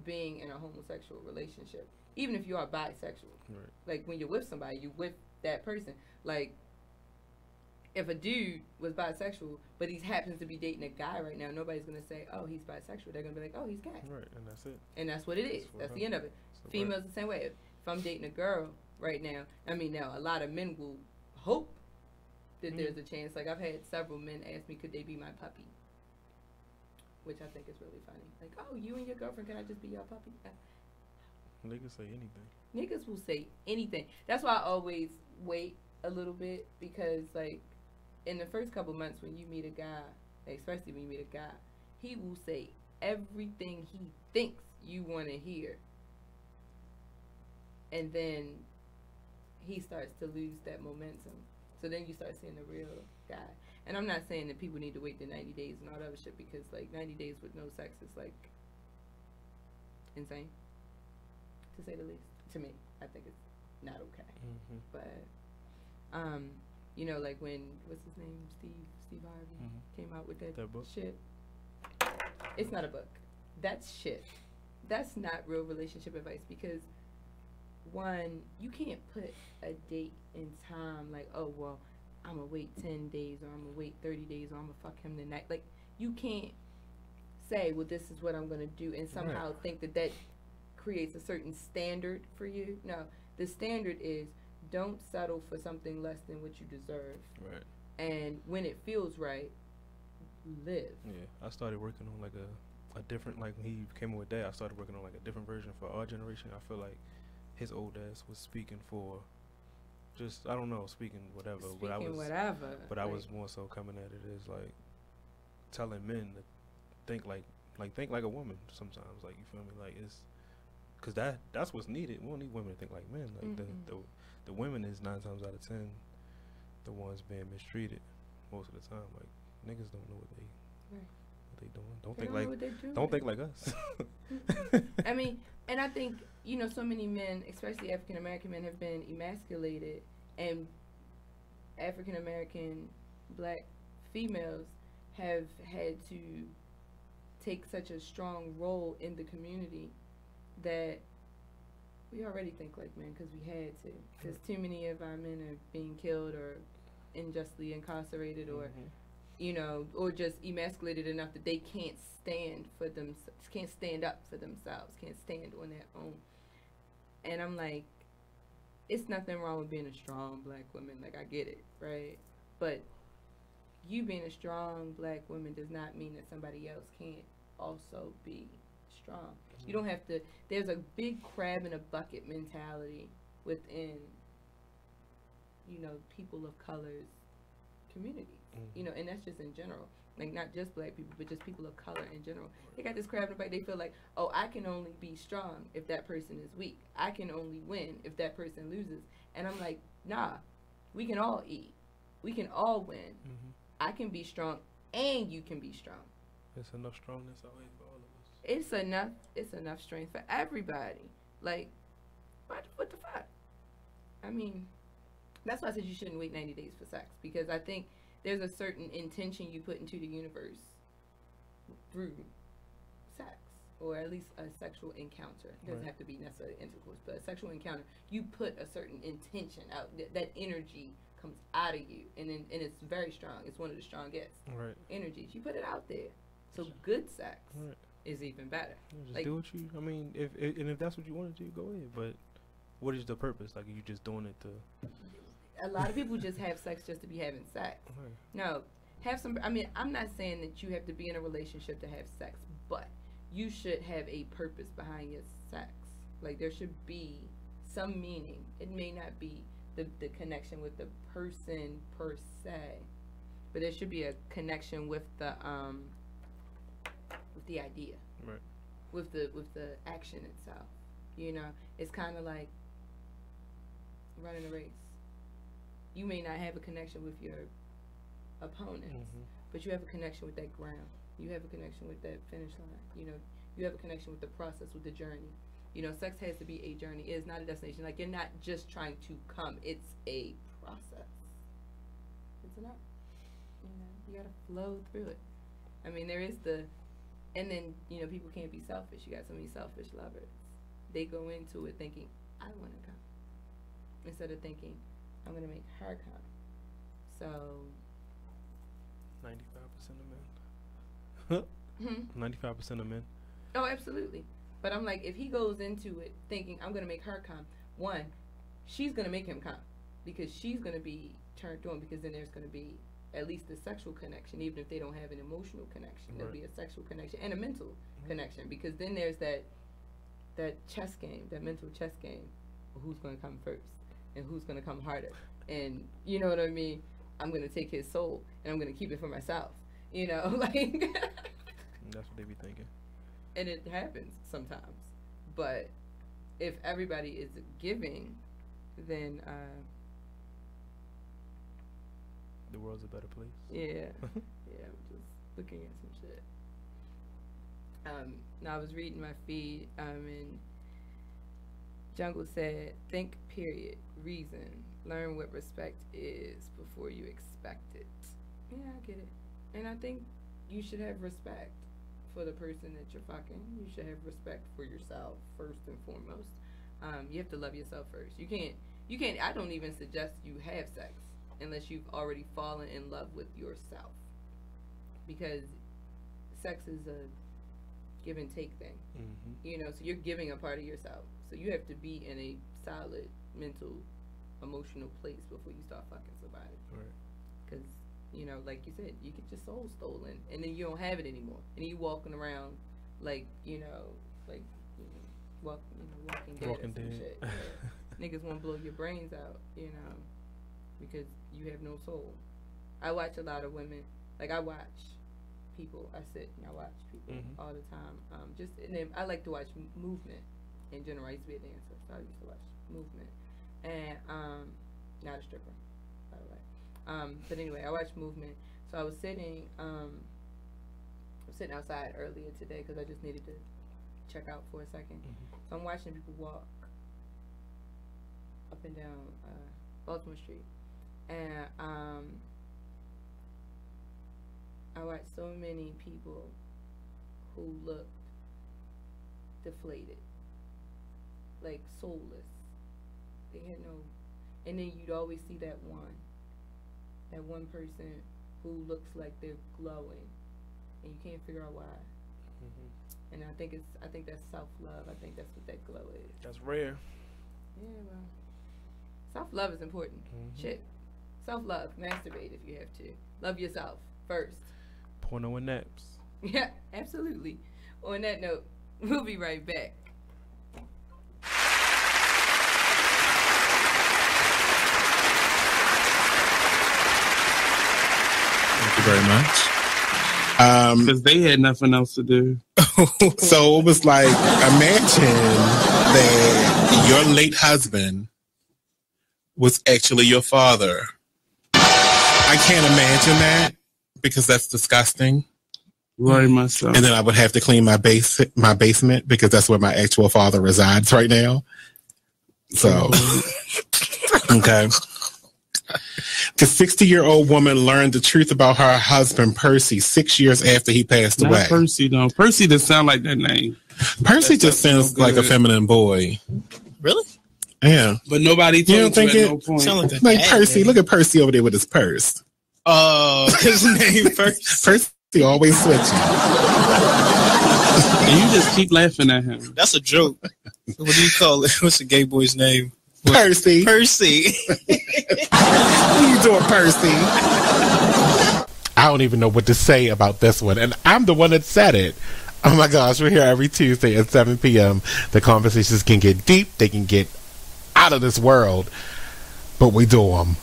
being in a homosexual relationship. Even if you are bisexual. Right. Like, when you're with somebody, you with that person. Like, if a dude was bisexual, but he happens to be dating a guy right now, nobody's going to say, oh, he's bisexual. They're going to be like, oh, he's gay. Right, and that's it. And that's what it is. That's the end of it. Females the same way. If I'm dating a girl right now, I mean, now, a lot of men will hope that there's a chance. Like, I've had several men ask me, could they be my puppy? Which I think is really funny. Like, oh, you and your girlfriend, can I just be your puppy? Niggas say anything. Niggas will say anything. That's why I always wait a little bit, because, like, in the first couple months when you meet a guy, especially when you meet a guy, he will say everything he thinks you want to hear. And then he starts to lose that momentum. So then you start seeing the real guy. And I'm not saying that people need to wait the 90 days and all that other shit, because, like, 90 days with no sex is, like, insane, to say the least. To me, I think it's not okay. Mm-hmm. But, you know, like, when, what's his name, Steve Harvey came out with that book? Shit. It's not a book. That's shit. That's not real relationship advice, because, one, you can't put a date in time, like, oh, well, I'm going to wait 10 days, or I'm going to wait 30 days, or I'm going to fuck him tonight. Like, you can't say, well, this is what I'm going to do, and somehow think that creates a certain standard for you. No, the standard is, don't settle for something less than what you deserve. Right. And when it feels right, live. Yeah, I started working on, like, a different, like, when he came up with that, I started working on, like, a different version for our generation. I feel like his old ass was speaking for just, I don't know, speaking whatever. Speaking whatever. But I like, was more so coming at it as, like, telling men to think like a woman sometimes. Like, you feel me? Like, it's, because that's what's needed. We don't need women to think like men. Like, the women is 9 times out of 10 the ones being mistreated most of the time. Like, niggas don't know what what they doing. Don't They think don't know like what they're doing. don't think like us. I mean, and I think, you know, so many men, especially African American men, have been emasculated, and African American black females have had to take such a strong role in the community that we already think like men because we had to. Because too many of our men are being killed or unjustly incarcerated or, you know, or just emasculated enough that they can't stand for themselves, can't stand up for themselves, can't stand on their own. And I'm like, it's nothing wrong with being a strong black woman. Like, I get it, right? But you being a strong black woman does not mean that somebody else can't also be strong. You don't have to, there's a big crab in a bucket mentality within, you know, people of color's communities, you know, and that's just in general. Like, not just black people, but just people of color in general. They got this crab in the bucket. They feel like, oh, I can only be strong if that person is weak. I can only win if that person loses. And I'm like, nah, we can all eat. We can all win. I can be strong and you can be strong. It's enough strongness out here for all of us. It's enough strength for everybody. Like, what the fuck? I mean, that's why I said you shouldn't wait 90 days for sex, because I think there's a certain intention you put into the universe through sex, or at least a sexual encounter. It doesn't have to be necessarily intercourse, but a sexual encounter. You put a certain intention out. That energy comes out of you, and it's very strong. It's one of the strongest energies. You put it out there. So good sex is even better. Yeah, just like, do what you. I mean, if that's what you want to do, go ahead. But what is the purpose? Like, you just doing it to? A lot of people just have sex just to be having sex. No, have some. I mean, I'm not saying that you have to be in a relationship to have sex, but you should have a purpose behind your sex. Like, there should be some meaning. It may not be the connection with the person per se, but there should be a connection with the idea, with the action itself. You know, it's kind of like running a race. You may not have a connection with your opponents, but you have a connection with that ground. You have a connection with that finish line. You know, you have a connection with the process, with the journey. You know, sex has to be a journey. It is not a destination. Like, you're not just trying to come. It's a process. It's not. You know, you gotta flow through it. I mean, there is and then, you know, people can't be selfish. You got so many selfish lovers. They go into it thinking, I want to come, instead of thinking, I'm gonna make her come. So 95% of men. 95% of men. Oh, absolutely. But I'm like, if he goes into it thinking, I'm gonna make her come, one, she's gonna make him come, because she's gonna be turned on, because then there's gonna be at least a sexual connection, even if they don't have an emotional connection. There'll be a sexual connection and a mental connection, because then there's that chess game, that mental chess game. Well, who's gonna come first? And who's going to come harder? And you know what I mean? I'm going to take his soul and I'm going to keep it for myself. You know, like. That's what they be thinking. And it happens sometimes. But if everybody is giving, then the world's a better place. Yeah. Yeah, I'm just looking at some shit. Now I was reading my feed and Jungle said, think, period, reason, learn what respect is before you expect it. Yeah, I get it. And I think you should have respect for the person that you're fucking. You should have respect for yourself first and foremost. You have to love yourself first. You can't, I don't even suggest you have sex unless you've already fallen in love with yourself. Because sex is a give and take thing. You know, so you're giving a part of yourself. So you have to be in a solid mental, emotional place before you start fucking somebody. Because, you know, like you said, you get your soul stolen and then you don't have it anymore. And you walking around like, you know, like, Walking Dead or some shit. Yeah. Niggas want to blow your brains out, you know, because you have no soul. I watch a lot of women. Like, I watch people. I sit and I watch people all the time. And then I like to watch movement in general. I used to be a dancer, so I used to watch movement. And not a stripper, by the way. But anyway, I watch movement. So I was sitting sitting outside earlier today because I just needed to check out for a second. So I'm watching people walk up and down Baltimore Street, and I watched so many people who looked deflated, like soulless. They had no, and then you'd always see that one person who looks like they're glowing, and you can't figure out why. And I think that's self-love. I think that's what that glow is. That's rare. Yeah, well, self-love is important. Shit, self-love. Masturbate if you have to. Love yourself first. Porno and naps. Yeah, absolutely. On that note, we'll be right back. Thank you very much. Because they had nothing else to do. So it was like, imagine that your late husband was actually your father. I can't imagine that because that's disgusting. Very much so. And then I would have to clean my basement because that's where my actual father resides right now. So, okay. The 60-year-old woman learned the truth about her husband, Percy, 6 years after he passed away. Not Percy, though. Percy doesn't sound like that name. Percy just sounds like a feminine boy. Really? Yeah. But nobody told you at no point. Sound like Percy. Look at Percy over there with his purse. Oh, his name Percy. Percy always switching. And you just keep laughing at him. That's a joke. What do you call it? What's the gay boy's name? Percy. Percy. What are you doing, Percy? I don't even know what to say about this one. And I'm the one that said it. Oh my gosh, we're here every Tuesday at 7 p.m. The conversations can get deep. They can get out of this world. But we do them.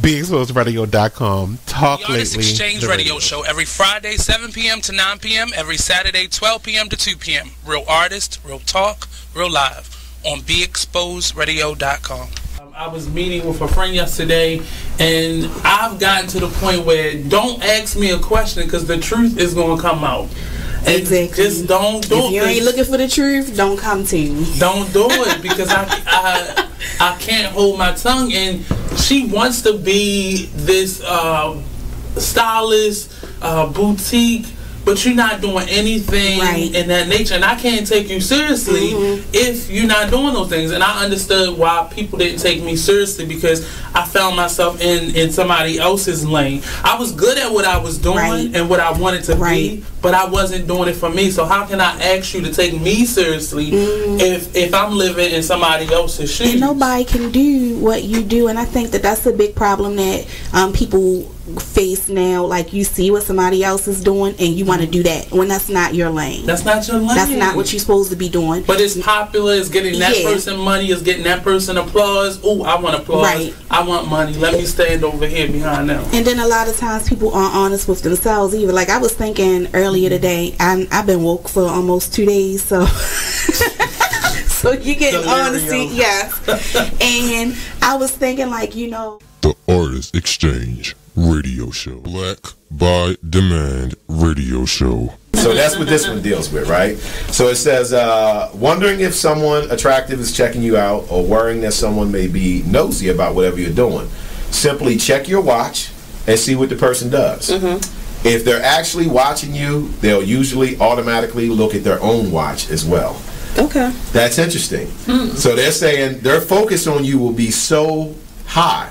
BeExposedRadio.com. Talk The Artist Lately. Exchange radio show every Friday, 7 p.m. to 9 p.m. Every Saturday, 12 p.m. to 2 p.m. Real artist, real talk, real live. On BeExposedRadio.com. I was meeting with a friend yesterday, and I've gotten to the point where don't ask me a question because the truth is going to come out. And exactly. Just don't do it. If you ain't looking for the truth, don't come to me. Don't do it because I can't hold my tongue. And she wants to be this stylist, boutique. But you're not doing anything in that nature. And I can't take you seriously if you're not doing those things. And I understood why people didn't take me seriously because I found myself in somebody else's lane. I was good at what I was doing and what I wanted to be, but I wasn't doing it for me. So how can I ask you to take me seriously if I'm living in somebody else's shoes? And nobody can do what you do. And I think that that's a big problem that people face now. Like, you see what somebody else is doing and you want to do that when that's not your lane. That's not your lane. That's not what you're supposed to be doing. But it's popular. It's getting that person money. It's getting that person applause. Oh, I want applause. I want money. Let me stand over here behind them. And then a lot of times people aren't honest with themselves either. Like, I was thinking earlier today, I've been woke for almost 2 days, so so you get honesty, yes. And I was thinking, like, The Artist Exchange radio show. Black by Demand radio show. So that's what this one deals with, right? So it says, wondering if someone attractive is checking you out or worrying that someone may be nosy about whatever you're doing. Simply check your watch and see what the person does. If they're actually watching you, they'll usually automatically look at their own watch as well. Okay. That's interesting. So they're saying their focus on you will be so high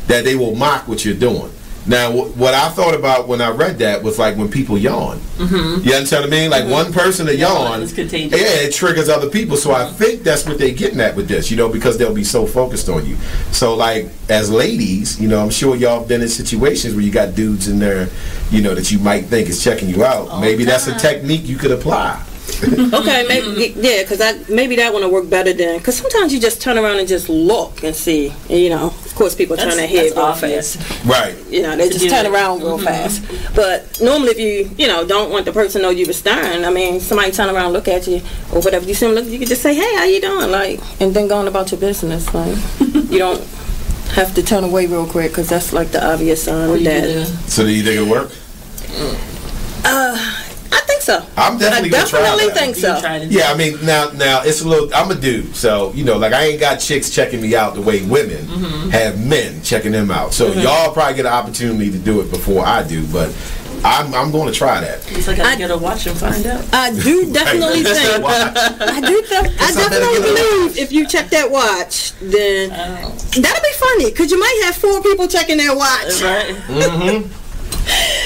that they will mock what you're doing. Now, what I thought about when I read that was like when people yawn. You understand what I mean? Like one person to yawn, it triggers other people. So I think that's what they're getting at with this, because they'll be so focused on you. So like as ladies, I'm sure y'all have been in situations where you got dudes in there, that you might think is checking you out. Maybe that's a technique you could apply. Okay, maybe maybe that one will work better then. Because sometimes you just turn around and just look and see. Of course, people turn their head real fast. Right. They just turn around real fast. But normally, if you don't want the person to know you were staring, I mean, somebody turn around, look at you or whatever. You see them look, you can just say, "Hey, how you doing?" And then go on about your business. Like, you don't have to turn away real quick because that's like the obvious sign of that. So do you think it'll work? I so. I'm definitely gonna try that. Think so. Yeah, I mean now it's a little. I'm a dude, so like I ain't got chicks checking me out the way women have men checking them out. So y'all probably get an opportunity to do it before I do, but I'm going to try that. So I gotta get a watch and find out. I do definitely think. I definitely believe if you check that watch, then that'll be funny because you might have 4 people checking their watch. Right.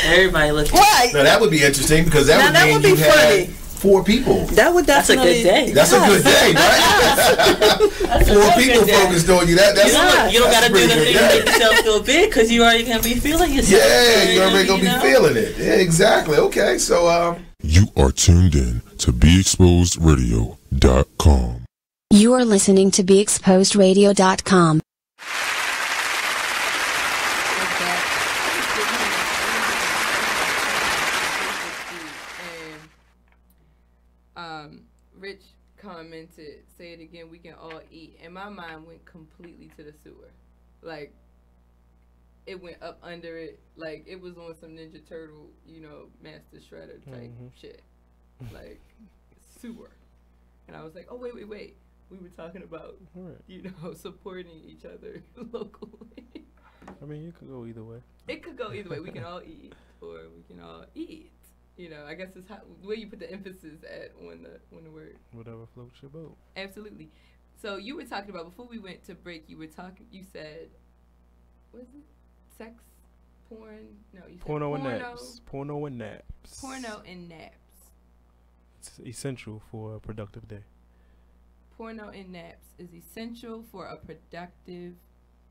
Everybody looking. Right. Now that would be interesting because that would mean you had 4 people. That would definitely. That's a good day. That's a good day, right? 4 people focused on you. You don't got to do the thing to make yourself feel big because you already gonna be feeling yourself. Yeah, you're already gonna be feeling it. Yeah, exactly. Okay, so You are tuned in to BeExposedRadio.com. You are listening to BeExposedRadio.com. Rich commented, say it again, we can all eat. And my mind went completely to the sewer. Like, it went up under it. Like, it was on some Ninja Turtle, Master Shredder type shit. Like, sewer. And I was like, oh, wait. We were talking about, supporting each other locally. I mean, it could go either way. It could go either way. We can all eat, or we can all eat. I guess it's where you put the emphasis at on the word. Whatever floats your boat. Absolutely. So you were talking about, before we went to break, you said, what is it? Sex, porn? No, you said porno and naps. Porno and naps. Porno and naps. It's essential for a productive day. Porno and naps is essential for a productive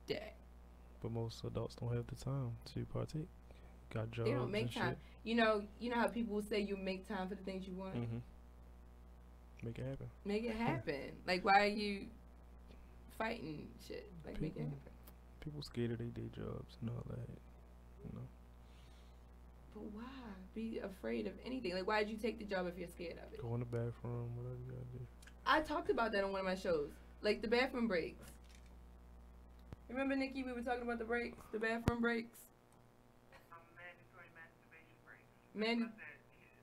day. But most adults don't have the time to partake. Got jobs. They don't make and time. Shit. You know how people will say you make time for the things you want? Make it happen. Make it happen. Like, why are you fighting shit? Like, make it happen. People scared of their day jobs and all that, But why be afraid of anything? Like, why did you take the job if you're scared of it? Go in the bathroom, whatever you gotta do. I talked about that on one of my shows. Like, the bathroom breaks. Remember, Nikki, we were talking about the bathroom breaks? Mandatory masturbation breaks.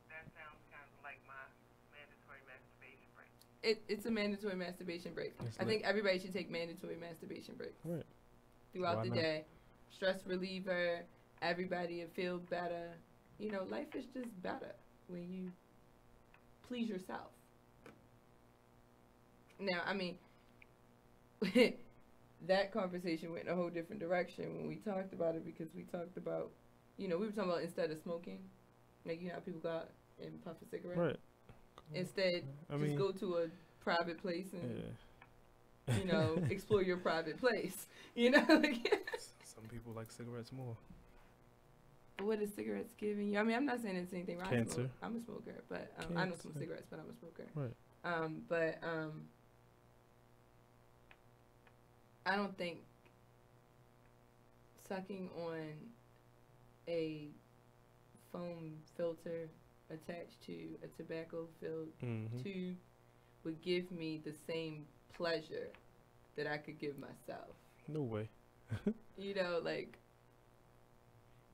That sounds kind of like my mandatory masturbation break. It's a mandatory masturbation break. I think everybody should take mandatory masturbation breaks. Right. Throughout the day. Stress reliever. Everybody will feel better. Life is just better when you please yourself. Now, I mean, that conversation went in a whole different direction when we talked about it, because we talked about, we were talking about instead of smoking, like, how people go out and puff a cigarette. Right. Instead, just go to a private place and, explore your private place. Some people like cigarettes more. What is cigarettes giving you? I mean, I'm not saying it's anything wrong. Cancer. I'm a smoker, but I don't smoke cigarettes, but I'm a smoker. Right. I don't think sucking on a foam filter attached to a tobacco-filled tube would give me the same pleasure that I could give myself. No way.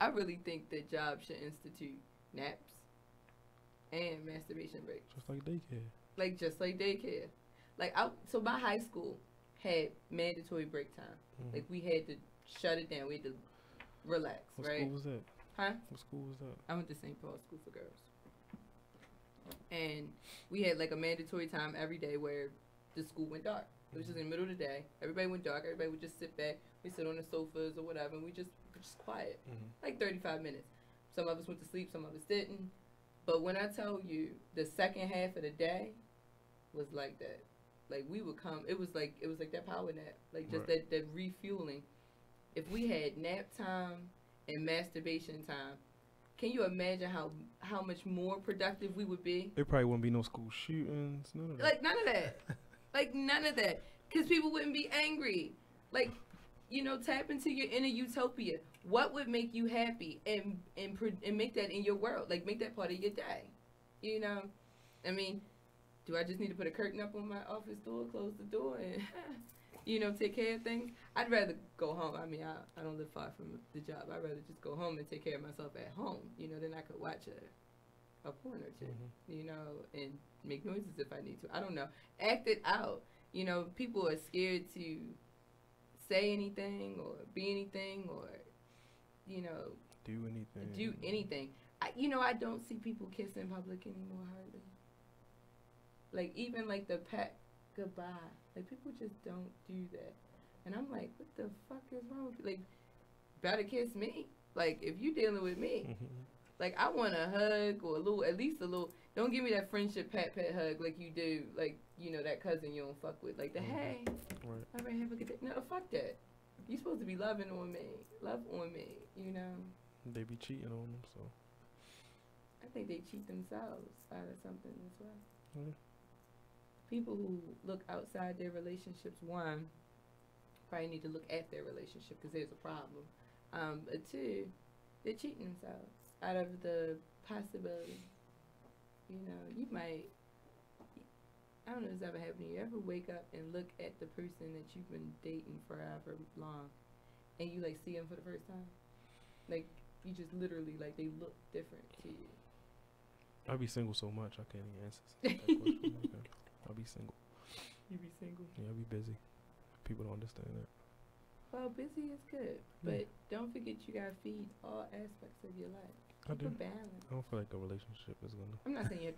I really think that jobs should institute naps and masturbation breaks. Just like daycare. Just like daycare. So my high school had mandatory break time. Like, we had to shut it down. We had to relax, what right? What school was that? Huh? What school was that? I went to St. Paul School for Girls. And we had, a mandatory time every day where the school went dark. It was just in the middle of the day. Everybody went dark. Everybody would just sit back. We sit on the sofas or whatever, and we just quiet. 35 minutes. Some of us went to sleep. Some of us didn't. But when I tell you, the second half of the day was like that. We would come. It was like that power nap. That refueling. If we had nap time and masturbation time, can you imagine how much more productive we would be? There probably wouldn't be no school shootings. None of that. None of that. None of that. Because people wouldn't be angry. Tap into your inner utopia. What would make you happy and make that in your world? Make that part of your day. I mean, do I just need to put a curtain up on my office door, close the door, and take care of things? I'd rather go home. I mean, I don't live far from the job. I'd rather just go home and take care of myself at home. Then I could watch a porn or two, you know, and make noises if I need to. I don't know. Act it out. You know, people are scared to say anything or be anything or, you know, do anything. I don't see people kiss in public anymore hardly. Like, even like the pat goodbye. Like, people just don't do that. And I'm like, what the fuck is wrong with you? Like, better kiss me. Like, if you dealing with me, like, I want a hug or at least a little. Don't give me that friendship pat hug like you do, like, you know, that cousin you don't fuck with. Like the hey, all right, have a good day. No, fuck that. You supposed to be loving on me, love on me. You know. They be cheating on them, so. I think they cheat themselves out of something as well. Mm-hmm. People who look outside their relationships, one, probably need to look at their relationship because there's a problem. But two, they're cheating themselves out of the possibility. You know, you might, I don't know if this ever happened to you. You ever wake up and look at the person that you've been dating forever long and you like see them for the first time? Like, you just literally, like, they look different to you. I be single so much I can't even answer that question. Okay. I'll be single. You be single? Yeah, I be busy. People don't understand that. Well, busy is good, but don't forget you gotta feed all aspects of your life. I do. Balance. I don't feel like a relationship is gonna. I'm not saying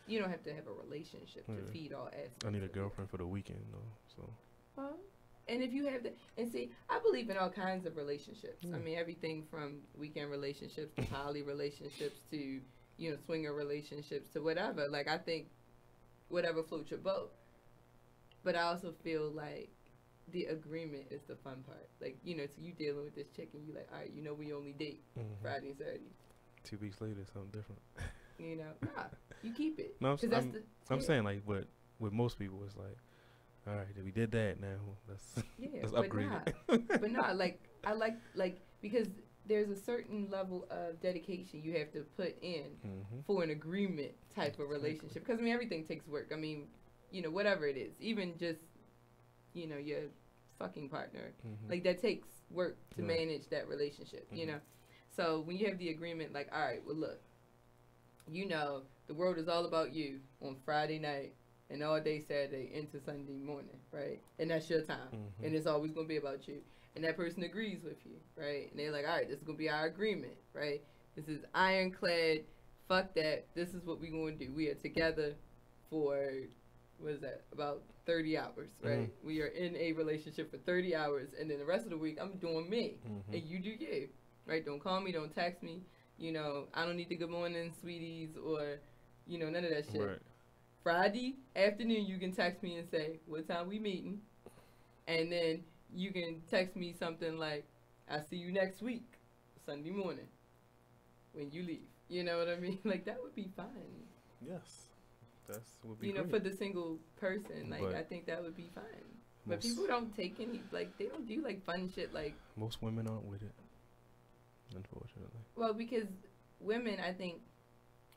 you don't have to have a relationship to feed all aspects. I need a girlfriend for the weekend though, so. Well, and if you have that, and see, I believe in all kinds of relationships. I mean, everything from weekend relationships to poly relationships to, you know, swinger relationships to whatever. Like, I think whatever floats your boat. But I also feel like the agreement is the fun part. Like, you know, so you dealing with this chick and you like, all right, you know, we only date Friday and Saturday. 2 weeks later, something different. You know, nah, you keep it. No, I'm saying, like, with most people, it's like, all right, we did that now. Let's upgrade it. But nah, like, I like because there's a certain level of dedication you have to put in for an agreement type of relationship. Because, I mean, everything takes work. I mean, you know, whatever it is, even just, you know, your fucking partner, like, that takes work to manage that relationship, you know. So when you have the agreement, like, all right, well, look, you know, the world is all about you on Friday night and all day Saturday into Sunday morning, right? And that's your time. And it's always going to be about you. And that person agrees with you, right? And they're like, all right, this is going to be our agreement, right? This is ironclad. Fuck that. This is what we're going to do. We are together for, what is that, about 30 hours, right? We are in a relationship for 30 hours. And then the rest of the week, I'm doing me. And you do you, right? Don't call me. Don't text me. You know, I don't need the good morning, sweeties, or, you know, none of that shit. Right. Friday afternoon, you can text me and say, what time we meeting? And then you can text me something like, I'll see you next week, Sunday morning, when you leave. You know what I mean? Like, that would be fine. Yes. That's would be You know, great. for the single person, like, But I think that would be fine. But people don't take any, like, they don't do, like, fun shit, like. Most women aren't with it, unfortunately. Well, because women, I think,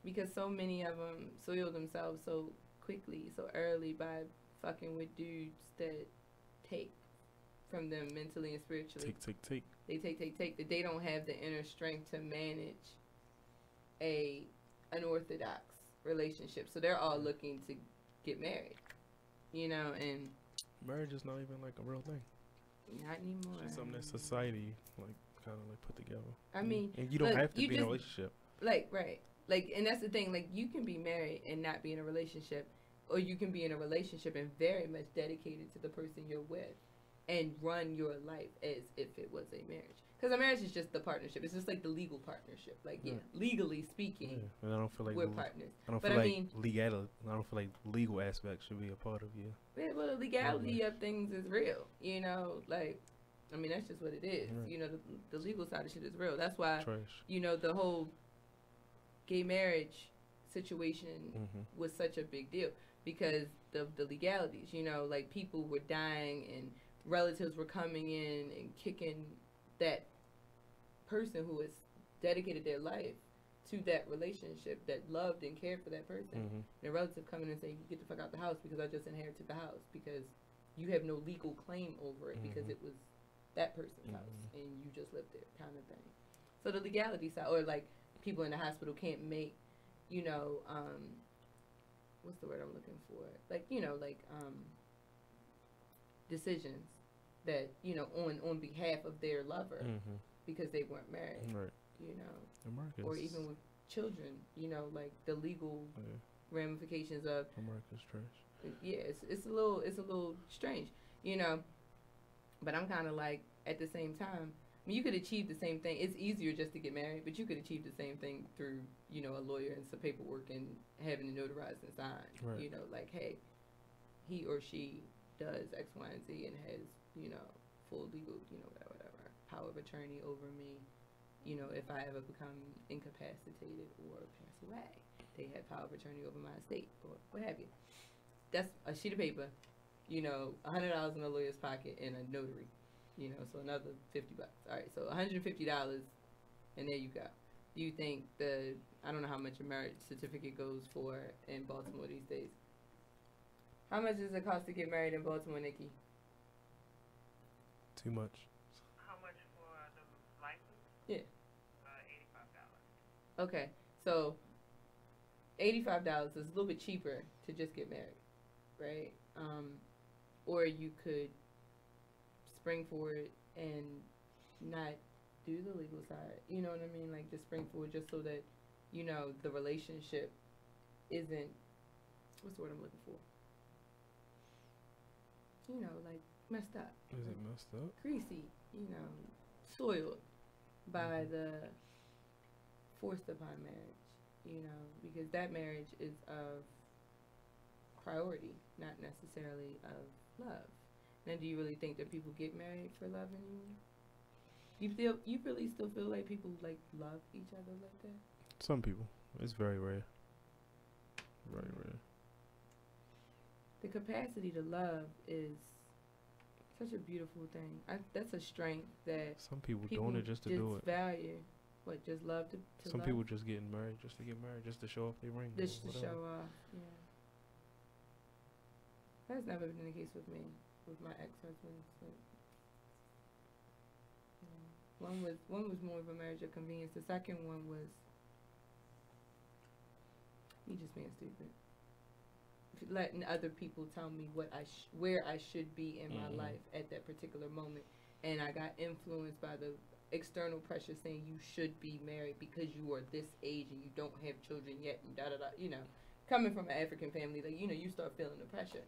because so many of them soil themselves so quickly, so early by fucking with dudes that take from them mentally and spiritually. Take. They take. That they don't have the inner strength to manage an unorthodox relationship. So they're all looking to get married, you know, and marriage is not even like a real thing. Not anymore. It's just something that society like kind of like put together. I mean, and you don't have to be in a relationship. Like, right. Like, and that's the thing, like, you can be married and not be in a relationship, or you can be in a relationship and very much dedicated to the person you're with and run your life as if it was a marriage. Because a marriage is just the partnership. It's just like the legal partnership. Like, yeah, legally speaking, and I don't feel like we're partners. I don't feel like legal aspects should be a part of you. Yeah, well, the legality of things is real, you know, like, I mean, that's just what it is. Right. You know, the legal side of shit is real. That's why, you know, the whole gay marriage situation was such a big deal because the legalities, you know, like people were dying and relatives were coming in and kicking that person who has dedicated their life to that relationship, that loved and cared for that person. And a relative coming in and saying, get the fuck out the house because I just inherited the house, because you have no legal claim over it because it was that person's house and you just lived there, kind of thing. So the legality side, or like people in the hospital can't make you know, what's the word I'm looking for? Like, you know, like decisions that, you know, on behalf of their lover because they weren't married. Right. You know, America's, or even with children, you know, like the legal ramifications of America's trash. Yeah, it's a little strange, you know. But I'm kind of like, at the same time, I mean, you could achieve the same thing. It's easier just to get married, but you could achieve the same thing through, you know, a lawyer and some paperwork and having it notarized and signed. Right. You know, like, hey, he or she does X, Y, and Z and has, you know, full legal, you know, whatever, power of attorney over me. You know, if I ever become incapacitated or pass away, they have power of attorney over my estate or what have you. That's a sheet of paper, you know, $100 in a lawyer's pocket and a notary, you know, so another $50. All right, so $150, and there you go. Do you think I don't know how much a marriage certificate goes for in Baltimore these days. How much does it cost to get married in Baltimore, Nikki? Too much. How much for the license? Yeah. $85. Okay, so $85 is a little bit cheaper to just get married, right? Or you could spring forward and not do the legal side. You know what I mean? Like, just spring forward just so that, you know, the relationship isn't, what's the word I'm looking for? You know, like, messed up. Is it messed up? Greasy, you know, soiled by the forced upon marriage, you know, because that marriage is of priority, not necessarily of love. Now, do you really think that people get married for love anymore? You really still feel like people like love each other like that? Some people. It's very rare. Very rare. The capacity to love is such a beautiful thing. That's a strength that some people doing it just to do it. Value. What, just love to some love? People just getting married just to get married, just to show off their ring. Just to show off, yeah. That's never been the case with me, with my ex-husbands. One was more of a marriage of convenience. The second one was, he just being stupid. Letting other people tell me where I should be in my life at that particular moment, and I got influenced by the external pressure saying you should be married because you are this age and you don't have children yet, and da da da. You know, coming from an African family, like, you know, you start feeling the pressure.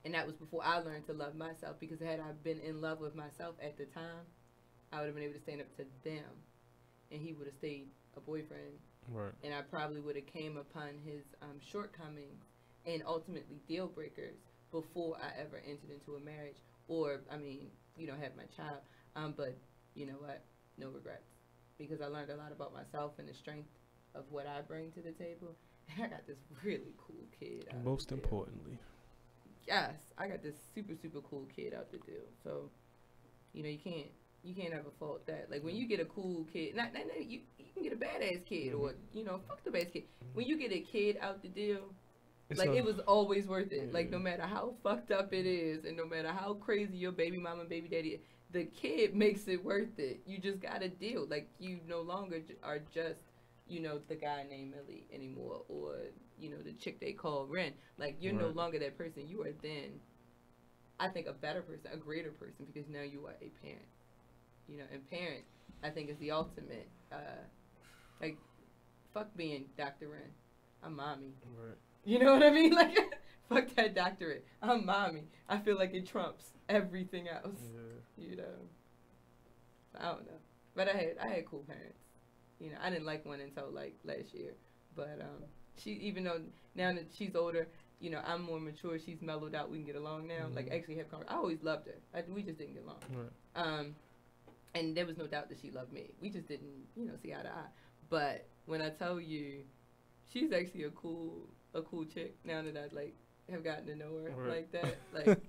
And that was before I learned to love myself, because had I been in love with myself at the time, I would have been able to stand up to them, and he would have stayed a boyfriend. Right. And I probably would have came upon his shortcomings and ultimately deal breakers before I ever entered into a marriage, or, I mean, you know, have my child. But you know what? No regrets, because I learned a lot about myself and the strength of what I bring to the table. And I got this really cool kid. Most importantly. Yes, I got this super, super cool kid out the deal. So, you know, you can't ever fault that. Like, when you get a cool kid, you can get a badass kid, or, you know, fuck the badass kid. When you get a kid out the deal, it was always worth it. Like, no matter how fucked up it is, and no matter how crazy your baby mama and baby daddy is, the kid makes it worth it. You just gotta deal. Like, you no longer are just, you know, the guy named Millie anymore, or, you know, the chick they call Wren. Like, you're no longer that person. You are then, I think, a better person, a greater person, because now you are a parent. You know, and parent, I think, is the ultimate. Like, fuck being Dr. Wren. I'm mommy. Right. You know what I mean? Like, fuck that doctorate. I'm mommy. I feel like it trumps everything else. Yeah. You know. I don't know. But I had cool parents. You know, I didn't like one until like last year. But she, even though now that she's older, you know, I'm more mature, she's mellowed out, we can get along now. Like, actually have conversations. I always loved her. We just didn't get along. Right. And there was no doubt that she loved me. We just didn't, you know, see eye to eye. But when I tell you, she's actually a cool chick now that I like have gotten to know her like that. Like,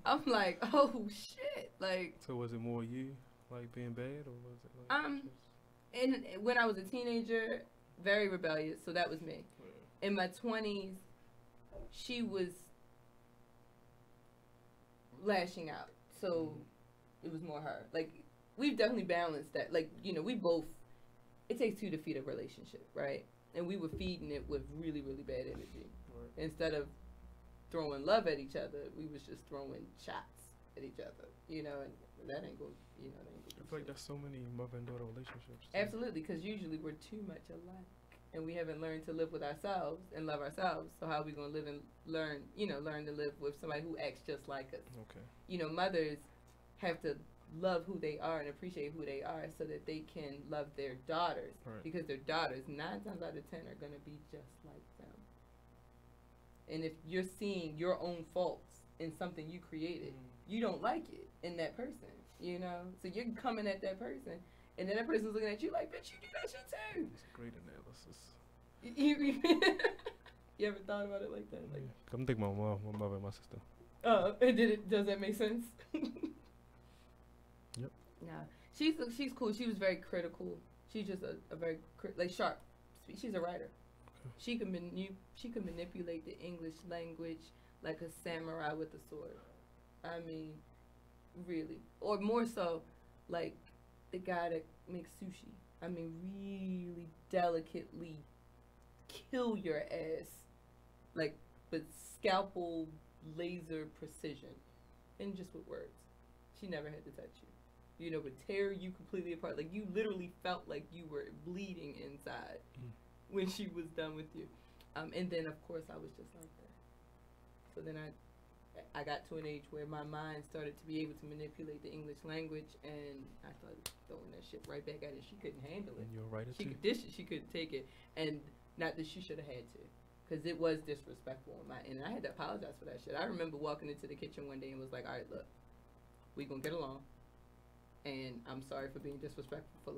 I'm like, oh shit. Like, so was it more you like being bad, or was it like and when I was a teenager, very rebellious, so that was me. In my 20s, she was lashing out, so it was more her. Like, we've definitely balanced that. Like, you know, we both, it takes two to feed a relationship, right? And we were feeding it with really, really bad energy. Right. Instead of throwing love at each other, we was just throwing shots at each other, you know, and that ain't good, you know. That ain't good. I feel like there's so many mother and daughter relationships. Too. Absolutely, because usually we're too much alike, and we haven't learned to live with ourselves and love ourselves. So how are we gonna live and learn to live with somebody who acts just like us? Okay. You know, mothers have to love who they are and appreciate who they are so that they can love their daughters, right. because their daughters 9 times out of 10 are gonna be just like them. And if you're seeing your own faults in something you created, you don't like it in that person, you know? So you're coming at that person, and then that person's looking at you like, bitch, you do that shit too. It's a great analysis. You ever thought about it like that? Like, I'm thinking my mom, my mother, and my sister. Does that make sense? Yep. Nah, she's cool. She was very critical. She's just a very sharp. She's a writer. She can manipulate the English language like a samurai with a sword. I mean, really, or more so, like the guy that makes sushi. I mean, really delicately kill your ass, like with scalpel laser precision, and just with words. She never had to touch you. You know, would tear you completely apart. Like you literally felt like you were bleeding inside when she was done with you. And then of course I was just like that. So then I got to an age where my mind started to be able to manipulate the English language, and I started throwing that shit right back at her. She couldn't handle it. And you're right. She could dish it. She couldn't take it. And not that she should have had to, because it was disrespectful on my end. And I had to apologize for that shit. I remember walking into the kitchen one day and was like, all right, look, we gonna get along. And I'm sorry for being disrespectful for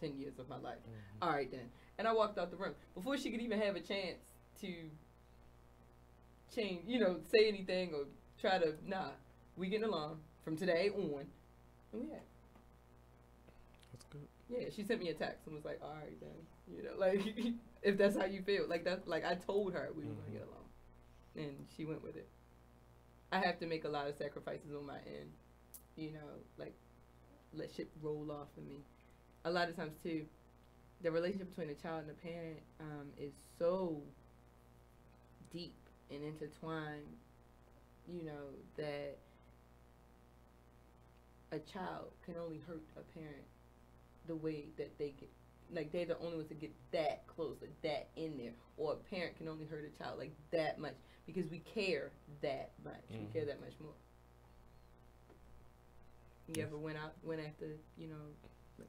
10 years of my life. Mm-hmm. All right then. And I walked out the room. Before she could even have a chance to change, say anything or try to, we getting along from today on. And we had. That's good. Yeah, she sent me a text and was like, all right then. If that's how you feel. I told her we were going to get along. And she went with it. I have to make a lot of sacrifices on my end. Let shit roll off of me. A lot of times too, the relationship between a child and a parent is so deep and intertwined, that a child can only hurt a parent the way that they get. They're the only ones that get that close, that in there. Or a parent can only hurt a child that much because we care that much. Mm-hmm. We care that much more. You ever went after,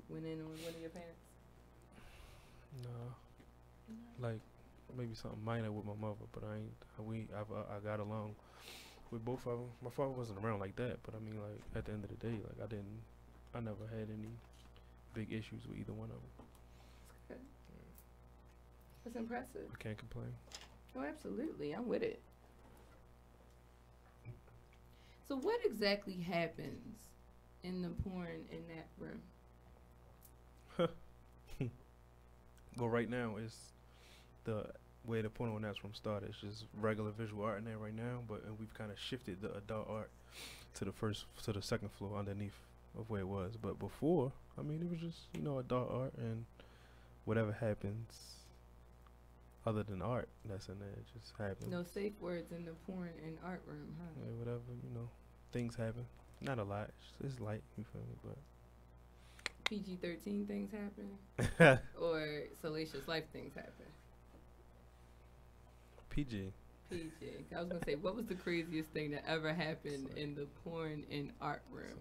went in on one of your parents? No. Maybe something minor with my mother, but I got along with both of them. My father wasn't around like that, but I mean, at the end of the day, I never had any big issues with either one of them. That's good. That's impressive. I can't complain. Oh, absolutely. I'm with it. So what exactly happens in the porn in that room? Well, right now it's the way the porno in that room started. It's just regular visual art in there right now, and we've kind of shifted the adult art to the second floor underneath of where it was. But before, I mean, it was just adult art, and whatever happens other than art that's in there, it just happens. No safe words in the porn and art room, huh? Yeah, whatever, things happen. Not a lot. It's light, you feel me? But PG-13 things happen, or Salacious Life things happen. PG. I was gonna say, what was the craziest thing that ever happened in the porn and art room?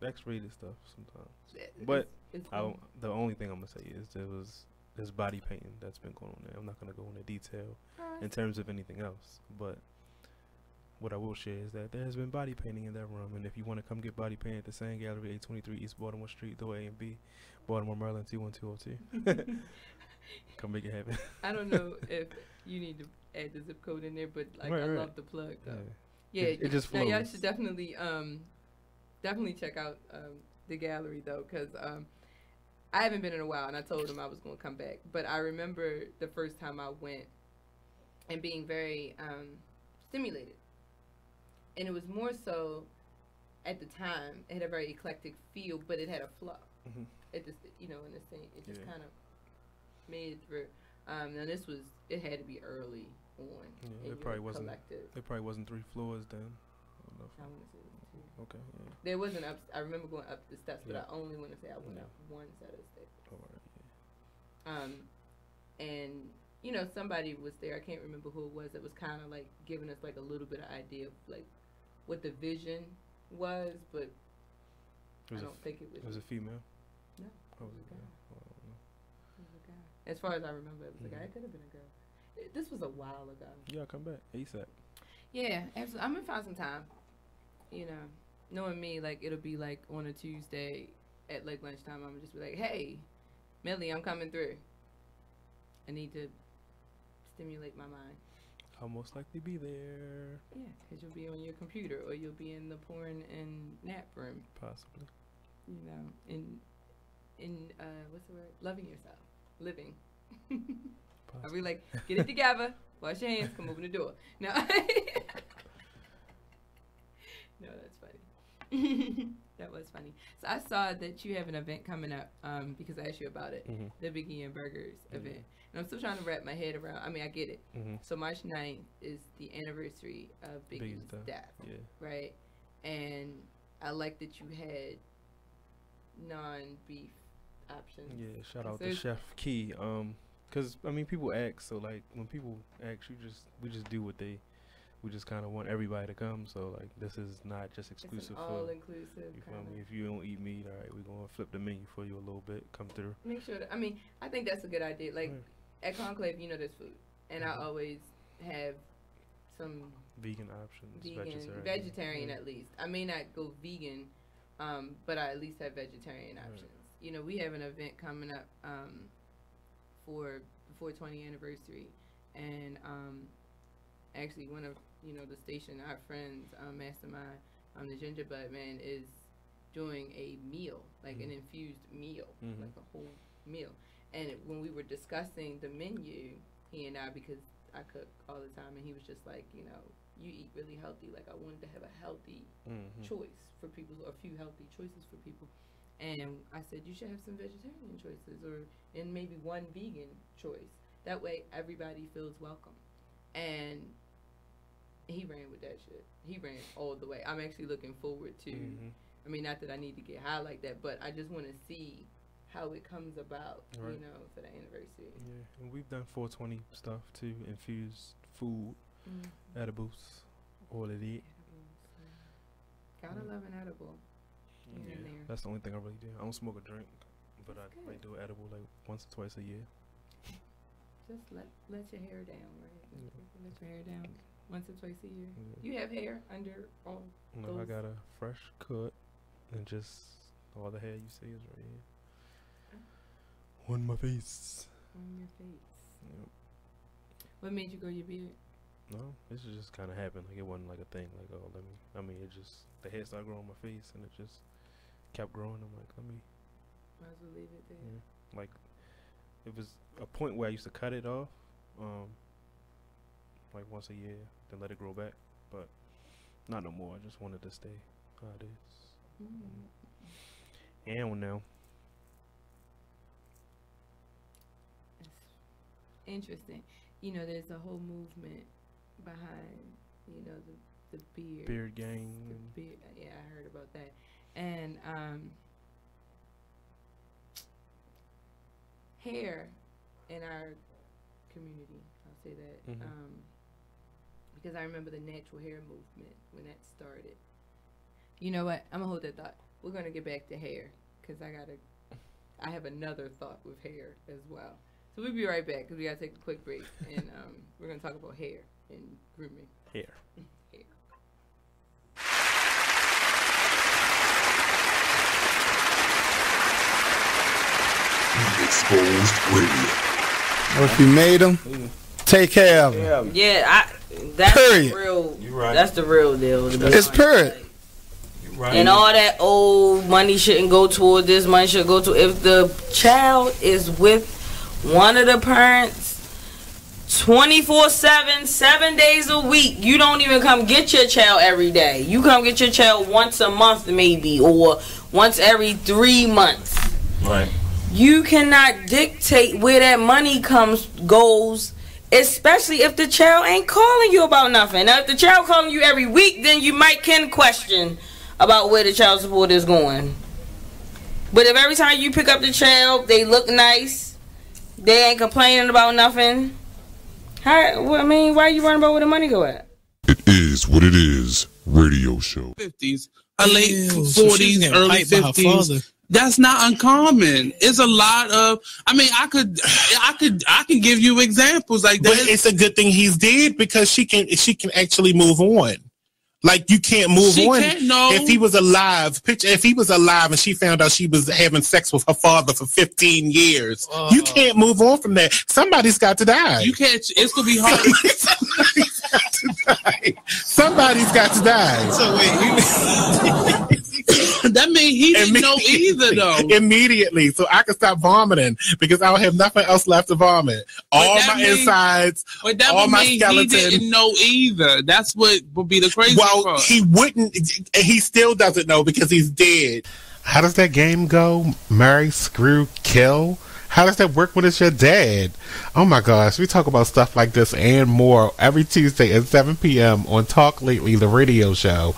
X-rated stuff sometimes. But the only thing I'm gonna say is there's body painting that's been going on there. I'm not gonna go into detail in terms of anything else, but what I will share is that there has been body painting in that room, and if you want to come get body painted at the same gallery, 823 East Baltimore Street, door A and B, Baltimore, Maryland, 21202. Come make it happen. I don't know if you need to add the zip code in there, but I love the plug though. Yeah, it just flows. Y'all should definitely check out the gallery though, because I haven't been in a while, and I told them I was going to come back. But I remember the first time I went and being very stimulated. And it was more so, at the time, it had a very eclectic feel, but it had a flow. It just, you know, in the same, it just kind of made it through. Now this was, it had to be early on. Yeah, it probably wasn't. It probably wasn't 3 floors then. I want to say it was 2. Okay. Yeah. There wasn't up. I remember going up the steps, but I only want to say I went up one set of steps. Oh, right, and you know, somebody was there. I can't remember who it was. That was kind of like giving us like a little bit of idea of like what the vision was, but I don't think it was. It was a female. No, it was a guy. It was a guy. As far as I remember, it was a guy. It could have been a girl. This was a while ago. Yeah, come back ASAP. Yeah, absolutely. I'm gonna find some time. You know, knowing me, like it'll be like on a Tuesday at like lunchtime. I'm gonna just be like, "Hey, Millie, I'm coming through. I need to stimulate my mind." I'll most likely be there. Yeah, because you'll be on your computer or you'll be in the porn and nap room. Possibly. You know, in what's the word? Loving yourself. Living. I'll be like, get it together, wash your hands, come open the door. No. No, that's funny. That was funny. So I saw that you have an event coming up because I asked you about it, the Biggie and Burgers event. And I'm still trying to wrap my head around. I mean, I get it. So March 9th is the anniversary of Biggie's death, right? And I like that you had non-beef options. Yeah, shout out to Chef Key. Cause I mean, people ask. So like, when people ask, we just do what we just kind of want everybody to come. So like, this is not just exclusive for all-inclusive. You feel me? If you don't eat meat, all right, we're gonna flip the menu for you a little bit. Come through. Make sure that, I mean, I think that's a good idea. Like at Conclave, you know, there's food, and I always have some vegan options, vegetarian at least. I may not go vegan, but I at least have vegetarian options. You know, we have an event coming up for the 420 anniversary, and actually one of, you know, the station, our friends, Mastermind, the Gingerbread Man, is doing a meal, like an infused meal, like a whole meal. And when we were discussing the menu, he and I, because I cook all the time, and he was just like, you know, you eat really healthy. Like, I wanted to have a healthy choice for people, or a few healthy choices for people. And I said, you should have some vegetarian choices, and maybe one vegan choice. That way, everybody feels welcome. And he ran with that shit. He ran all the way. I'm actually looking forward to, I mean, not that I need to get high like that, but I just want to see how it comes about, you know, for the anniversary. Yeah, and we've done 420 stuff too, infused food, edibles, all of it. Gotta love an edible. Yeah, that's the only thing I really do. I don't smoke or drink, but I might do an edible like once or twice a year. Just let your hair down, right? Let your hair down once or twice a year. You have hair under all No, I got a fresh cut, and just all the hair you see is right here. On my face. On your face. Yep. What made you grow your beard? No, this just kind of happened. Like, it wasn't like a thing. Like, oh, I mean, it just, the hair started growing on my face, and it just kept growing. I'm like, might as well leave it there. Yeah. Like, it was a point where I used to cut it off, like once a year, then let it grow back. But not no more. I just wanted to stay how it is. And now. Interesting. You know, there's a whole movement behind, you know, the beard gang. The beard, yeah, I heard about that. And hair in our community, I'll say that, because I remember the natural hair movement when that started. You know what? I'm gonna hold that thought. We're gonna get back to hair because I have another thought with hair as well. So we'll be right back because we got to take a quick break, and we're going to talk about hair and grooming. Hair. Hair. Exposed Radio. If you made them, take care of them. Yeah, that's period. The real. Right. That's the real deal. It's period. Right. And all that old money shouldn't go toward this, money should go to, if the child is with one of the parents 24/7, 7 days a week, you don't even come get your child every day. You come get your child once a month maybe, or once every 3 months. Right. You cannot dictate where that money goes, especially if the child ain't calling you about nothing. Now, if the child calling you every week, then you can question about where the child support is going. But if every time you pick up the child, they look nice, they ain't complaining about nothing, why are you worrying about where the money go at? It is what it is. Radio show. 50s, her late 40s, early 50s. That's not uncommon. It's a lot of. I mean, I can give you examples like that. But it's a good thing he's dead because she can actually move on. Like you can't move on. If he was alive, if he was alive and she found out she was having sex with her father for 15 years, you can't move on from that. Somebody's got to die. You can't. It's gonna be hard. Somebody's got to die. So wait, that means he didn't know either, though. Immediately, so I can stop vomiting because I don't have nothing else left to vomit. All my insides, all my skeleton. He didn't know either. That's what would be the crazy part. He wouldn't. He still doesn't know because he's dead. How does that game go? Marry, screw, kill? How does that work when it's your dad? Oh my gosh, we talk about stuff like this and more every Tuesday at 7 p.m. on Talk Lately, the radio show.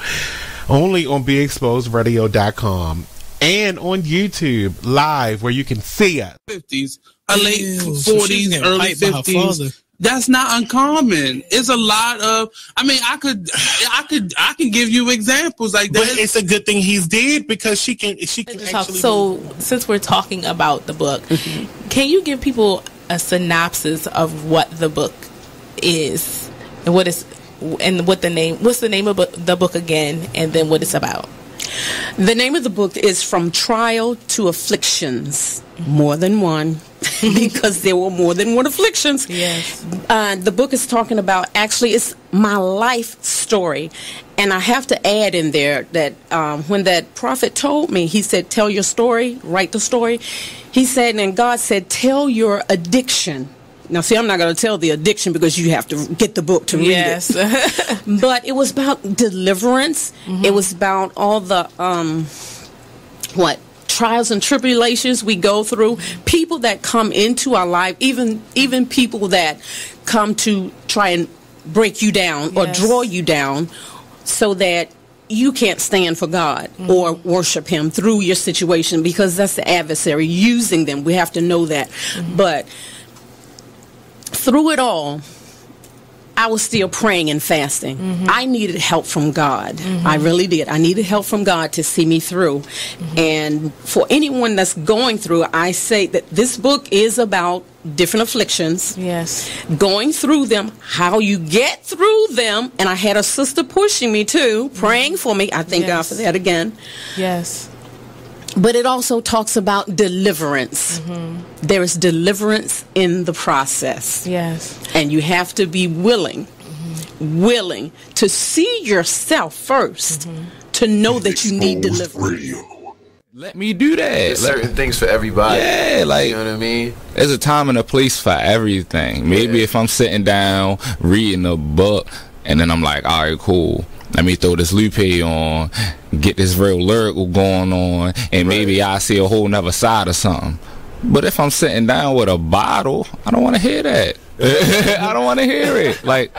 Only on BeExposedRadio.com and on YouTube live where you can see us. 50s, her late 40s, early 50s. That's not uncommon. It's a lot of. I mean, I can give you examples like that. But it's a good thing he's dead because she can actually. So since we're talking about the book, can you give people a synopsis of what the book is and what's the name of the book again, and then what it's about? The name of the book is From Trial to Afflictions, more than one, because there were more than one afflictions. Yes. The book is talking about, actually, it's my life story. And I have to add in there that when that prophet told me, he said, tell your story, write the story. He said, and God said, tell your addiction. Now, see, I'm not going to tell the addiction because you have to get the book to read it. But it was about deliverance. It was about all the, trials and tribulations we go through. People that come into our life, even people that come to try and break you down or draw you down so that you can't stand for God or worship Him through your situation, because that's the adversary using them. We have to know that. But through it all, I was still praying and fasting. I needed help from God. I really did. I needed help from God to see me through. And for anyone that's going through, I say that this book is about different afflictions. Yes. Going through them, how you get through them. And I had a sister pushing me too, praying for me. I thank God for that again. Yes. But it also talks about deliverance. There is deliverance in the process. Yes. And you have to be willing to see yourself first, to know that you need deliverance. Let me do that. There's certain things for everybody. Yeah, like, you know what I mean? There's a time and a place for everything. Maybe if I'm sitting down reading a book and then I'm like, all right, cool, let me throw this Lupe on, get this real lyrical going on, and maybe I see a whole nother side of something. But if I'm sitting down with a bottle, I don't want to hear that. I don't want to hear it. Like,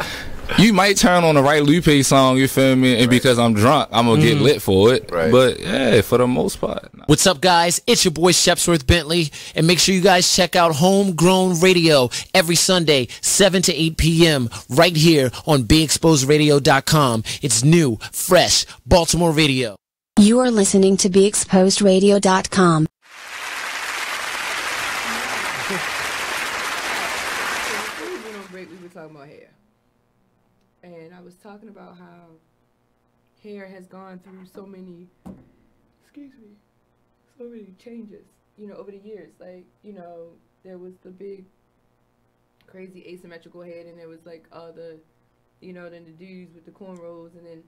you might turn on the right Lupe song, you feel me? And because I'm drunk, I'm going to get lit for it. But yeah, for the most part. No. What's up, guys? It's your boy Shepsworth Bentley. And make sure you guys check out Homegrown Radio every Sunday, 7 to 8 p.m. right here on BeExposedRadio.com. It's new, fresh, Baltimore radio. You are listening to BeExposedRadio.com. We were talking about hair. And I was talking about how hair has gone through so many, so many changes, over the years. Like, there was the big, crazy asymmetrical head, and there was like all the, then the dudes with the cornrows, and then,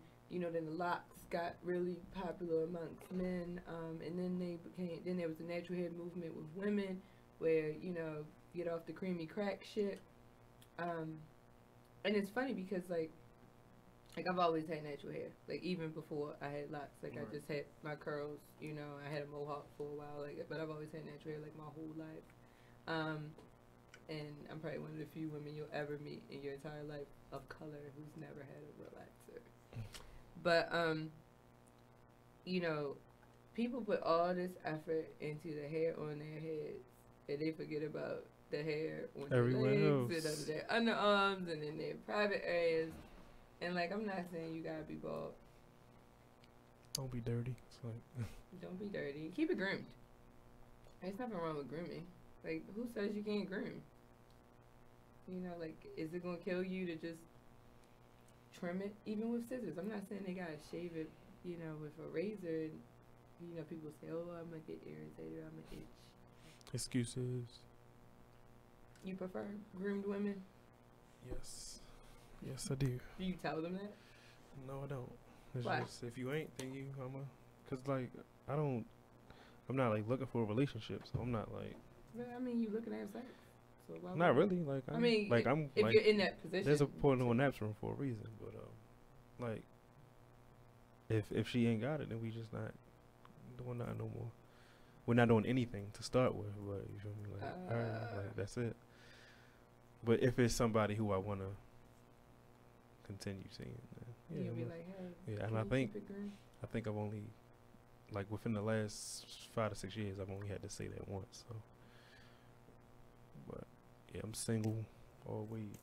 then the locks got really popular amongst men, and then then there was the natural hair movement with women, where, get off the creamy crack shit. And it's funny because, like, Like, I've always had natural hair. Like, even before I had locks. Like, I just had my curls, you know. I had a mohawk for a while. Like, but I've always had natural hair, like, my whole life. And I'm probably one of the few women you'll ever meet in your entire life of color who's never had a relaxer. But, you know, people put all this effort into the hair on their heads, and they forget about the hair on their legs and under their underarms and in their private areas. And, like, I'm not saying you gotta be bald. Don't be dirty. It's like Don't be dirty. Keep it groomed. There's nothing wrong with grooming. Like, who says you can't groom? You know, like, is it gonna kill you to just trim it? Even with scissors. I'm not saying they gotta shave it, you know, with a razor. And, you know, people say, oh, I'm gonna get irritated, I'm gonna itch. excuses. You prefer groomed women? Yes. Yes, I do. Do you tell them that? No, I don't. It's Why? just, if you ain't, then you, cause like, I'm not like looking for a relationship, so I'm not like. Well, I mean, you looking at sex. So why not really. Like, I mean, like, if you're in that position. There's a point on napkin for a reason, but like, if she ain't got it, then we just not doing nothing no more. We're not doing anything to start with, but you feel me? Like, alright, like that's it. But if it's somebody who I wanna continue seeing, then yeah, you'll be like, hey, yeah, and I think I've only, like, within the last 5 to 6 years, I've only had to say that once. So, but yeah, I'm single always.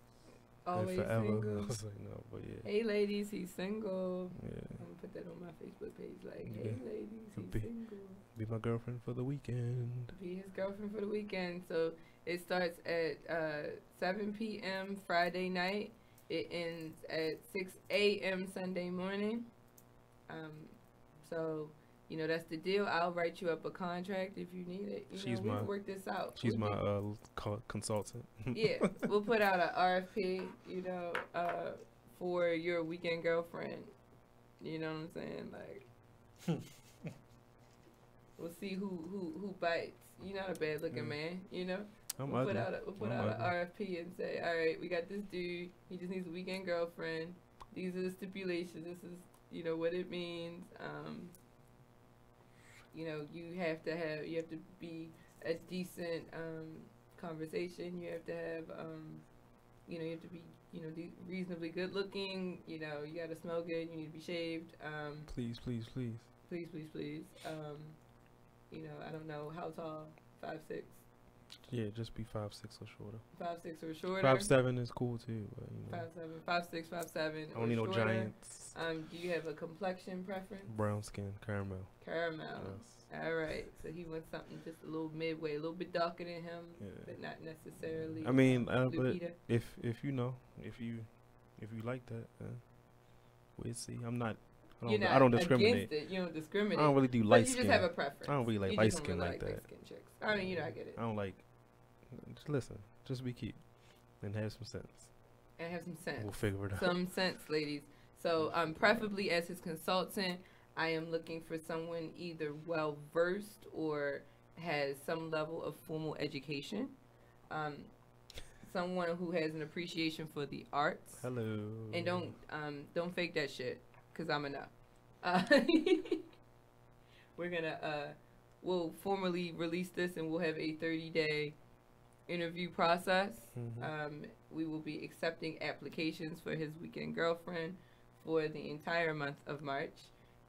Always forever. single. I was like, no, but yeah. Hey ladies, he's single. Yeah. I'm gonna put that on my Facebook page. Like, Yeah. hey ladies, he's single. Be my girlfriend for the weekend. Be his girlfriend for the weekend. So it starts at 7 p.m. Friday night. It ends at 6 a.m. Sunday morning. So, you know, that's the deal. I'll write you up a contract if you need it. We can work this out. She's my consultant. Yeah, we'll put out an RFP, you know, for your weekend girlfriend. You know what I'm saying? Like, we'll see who bites. You're not a bad looking man, you know. We'll put out an RFP and say, all right, we got this dude. He just needs a weekend girlfriend. These are the stipulations. This is, you know, what it means. You know, you have to be a decent conversation. You have to have, you know, you have to be, you know, reasonably good looking. You know, you got to smell good. You need to be shaved. Please. Please. You know, I don't know how tall. 5'6". Yeah, just be 5'6" or shorter. 5'6" or shorter. 5'7" is cool too. But, you know. 5'6", 5'7". I don't need no giants. Do you have a complexion preference? Brown skin, caramel. Caramel. Yes. All right. So he wants something just a little midway, a little bit darker than him, but not necessarily. I mean, but if you know, if you like that, we'll see. I don't discriminate. Against it. You don't discriminate. I don't really do light skin. You just have a preference. I don't really like light skin like that. Light skin chicks. I mean, you know, I get it. I don't like. Just listen. Just be cute, and have some sense. And have some sense. We'll figure it out. Some sense, ladies. So, preferably as his consultant, I am looking for someone either well versed or has some level of formal education. Someone who has an appreciation for the arts. Hello. And don't fake that shit. Cause I'm enough. We're gonna we'll formally release this, and we'll have a 30-day interview process. Mm-hmm. We will be accepting applications for his weekend girlfriend for the entire month of March,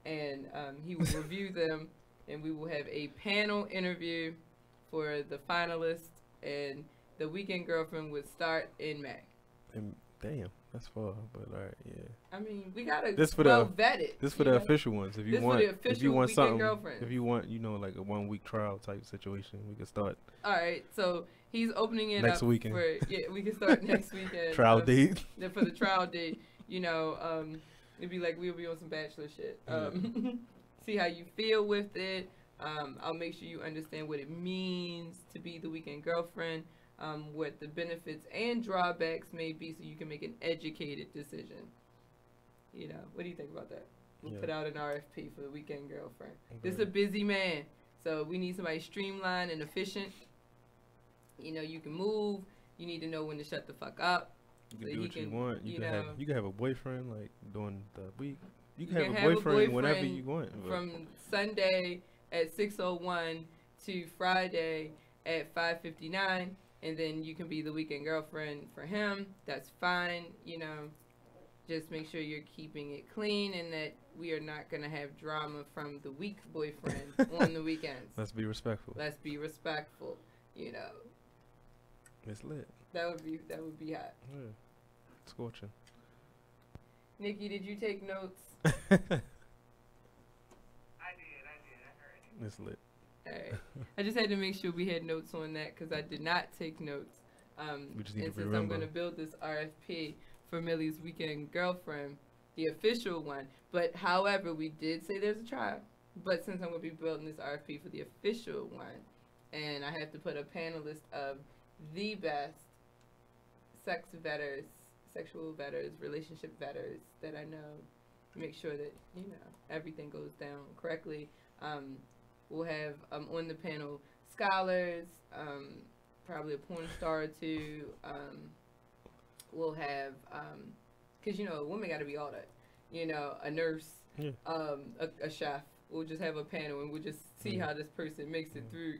and he will review them, and we will have a panel interview for the finalists, and the weekend girlfriend would start in May. Damn, that's far, but all right, yeah. I mean, we gotta vet it. This for the official ones. If you want something, girlfriends. if you want, you know, like a 1 week trial type situation, we can start. All right, so he's opening it next up weekend. We can start next weekend. Trial date. For the trial date, you know, it'd be like we'll be on some bachelor shit. See how you feel with it. I'll make sure you understand what it means to be the weekend girlfriend. What the benefits and drawbacks may be, so you can make an educated decision. You know, what do you think about that? We'll put out an RFP for the weekend girlfriend. Okay. This is a busy man, so we need somebody streamlined and efficient. You know, you can move. You need to know when to shut the fuck up. You can So do what you want. You can have a boyfriend like during the week. You can have a boyfriend whenever you want. From Sunday at 6:01 to Friday at 5:59, and then you can be the weekend girlfriend for him. That's fine. Just make sure you're keeping it clean and that we are not going to have drama from the weak boyfriend on the weekends. Let's be respectful. Let's be respectful. It's lit. That would be hot. Yeah. Scorching. Nikki, did you take notes? I did. I heard it. It's lit. All right. I just had to make sure we had notes on that because I did not take notes. We just need and to since remember. I'm going to build this RFP for Millie's weekend girlfriend, the official one. But however, we did say there's a trial. But since I'm going to be building this RFP for the official one, and I have to put a panelist of the best sexual vetters, relationship vetters that I know, make sure that everything goes down correctly. We'll have on the panel scholars, probably a porn star or two. We'll have because a woman got to be all that. A nurse, a chef. We'll just have a panel and we'll just see how this person makes it through.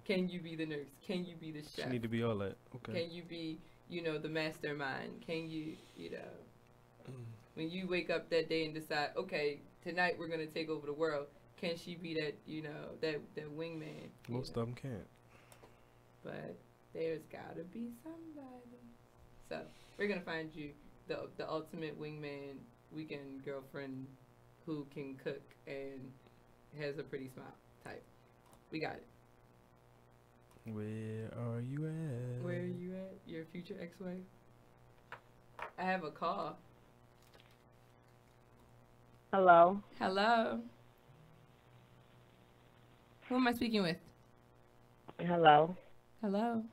Can you be the nurse? Can you be the chef? She need to be all that. Okay. Can you be the mastermind? Can you when you wake up that day and decide, okay, tonight we're gonna take over the world? Can she be that that wingman? Most of them can't. But there's gotta be somebody. So we're gonna find you the ultimate wingman, weekend girlfriend who can cook and has a pretty smile type. We got it. Where are you at? Where are you at? Your future ex-wife? I have a call. Hello. Hello. Who am I speaking with? Hello. Hello.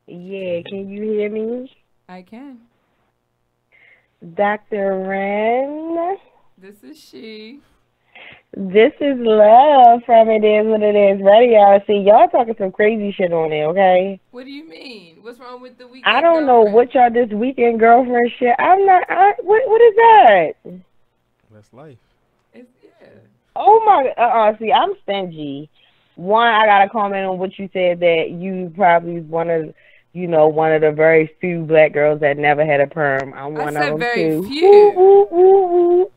Yeah, can you hear me? I can. Dr. Wren. This is she. This is Love from It Is What It Is Radio. See, y'all talking some crazy shit on there, okay? What do you mean? What's wrong with the weekend I don't know what y'all this weekend girlfriend shit. What is that? That's life. Yeah. Oh my, see, I'm stingy. One, I got to comment on what you said that you probably one of the very few black girls that never had a perm. I'm one of them very too. Few.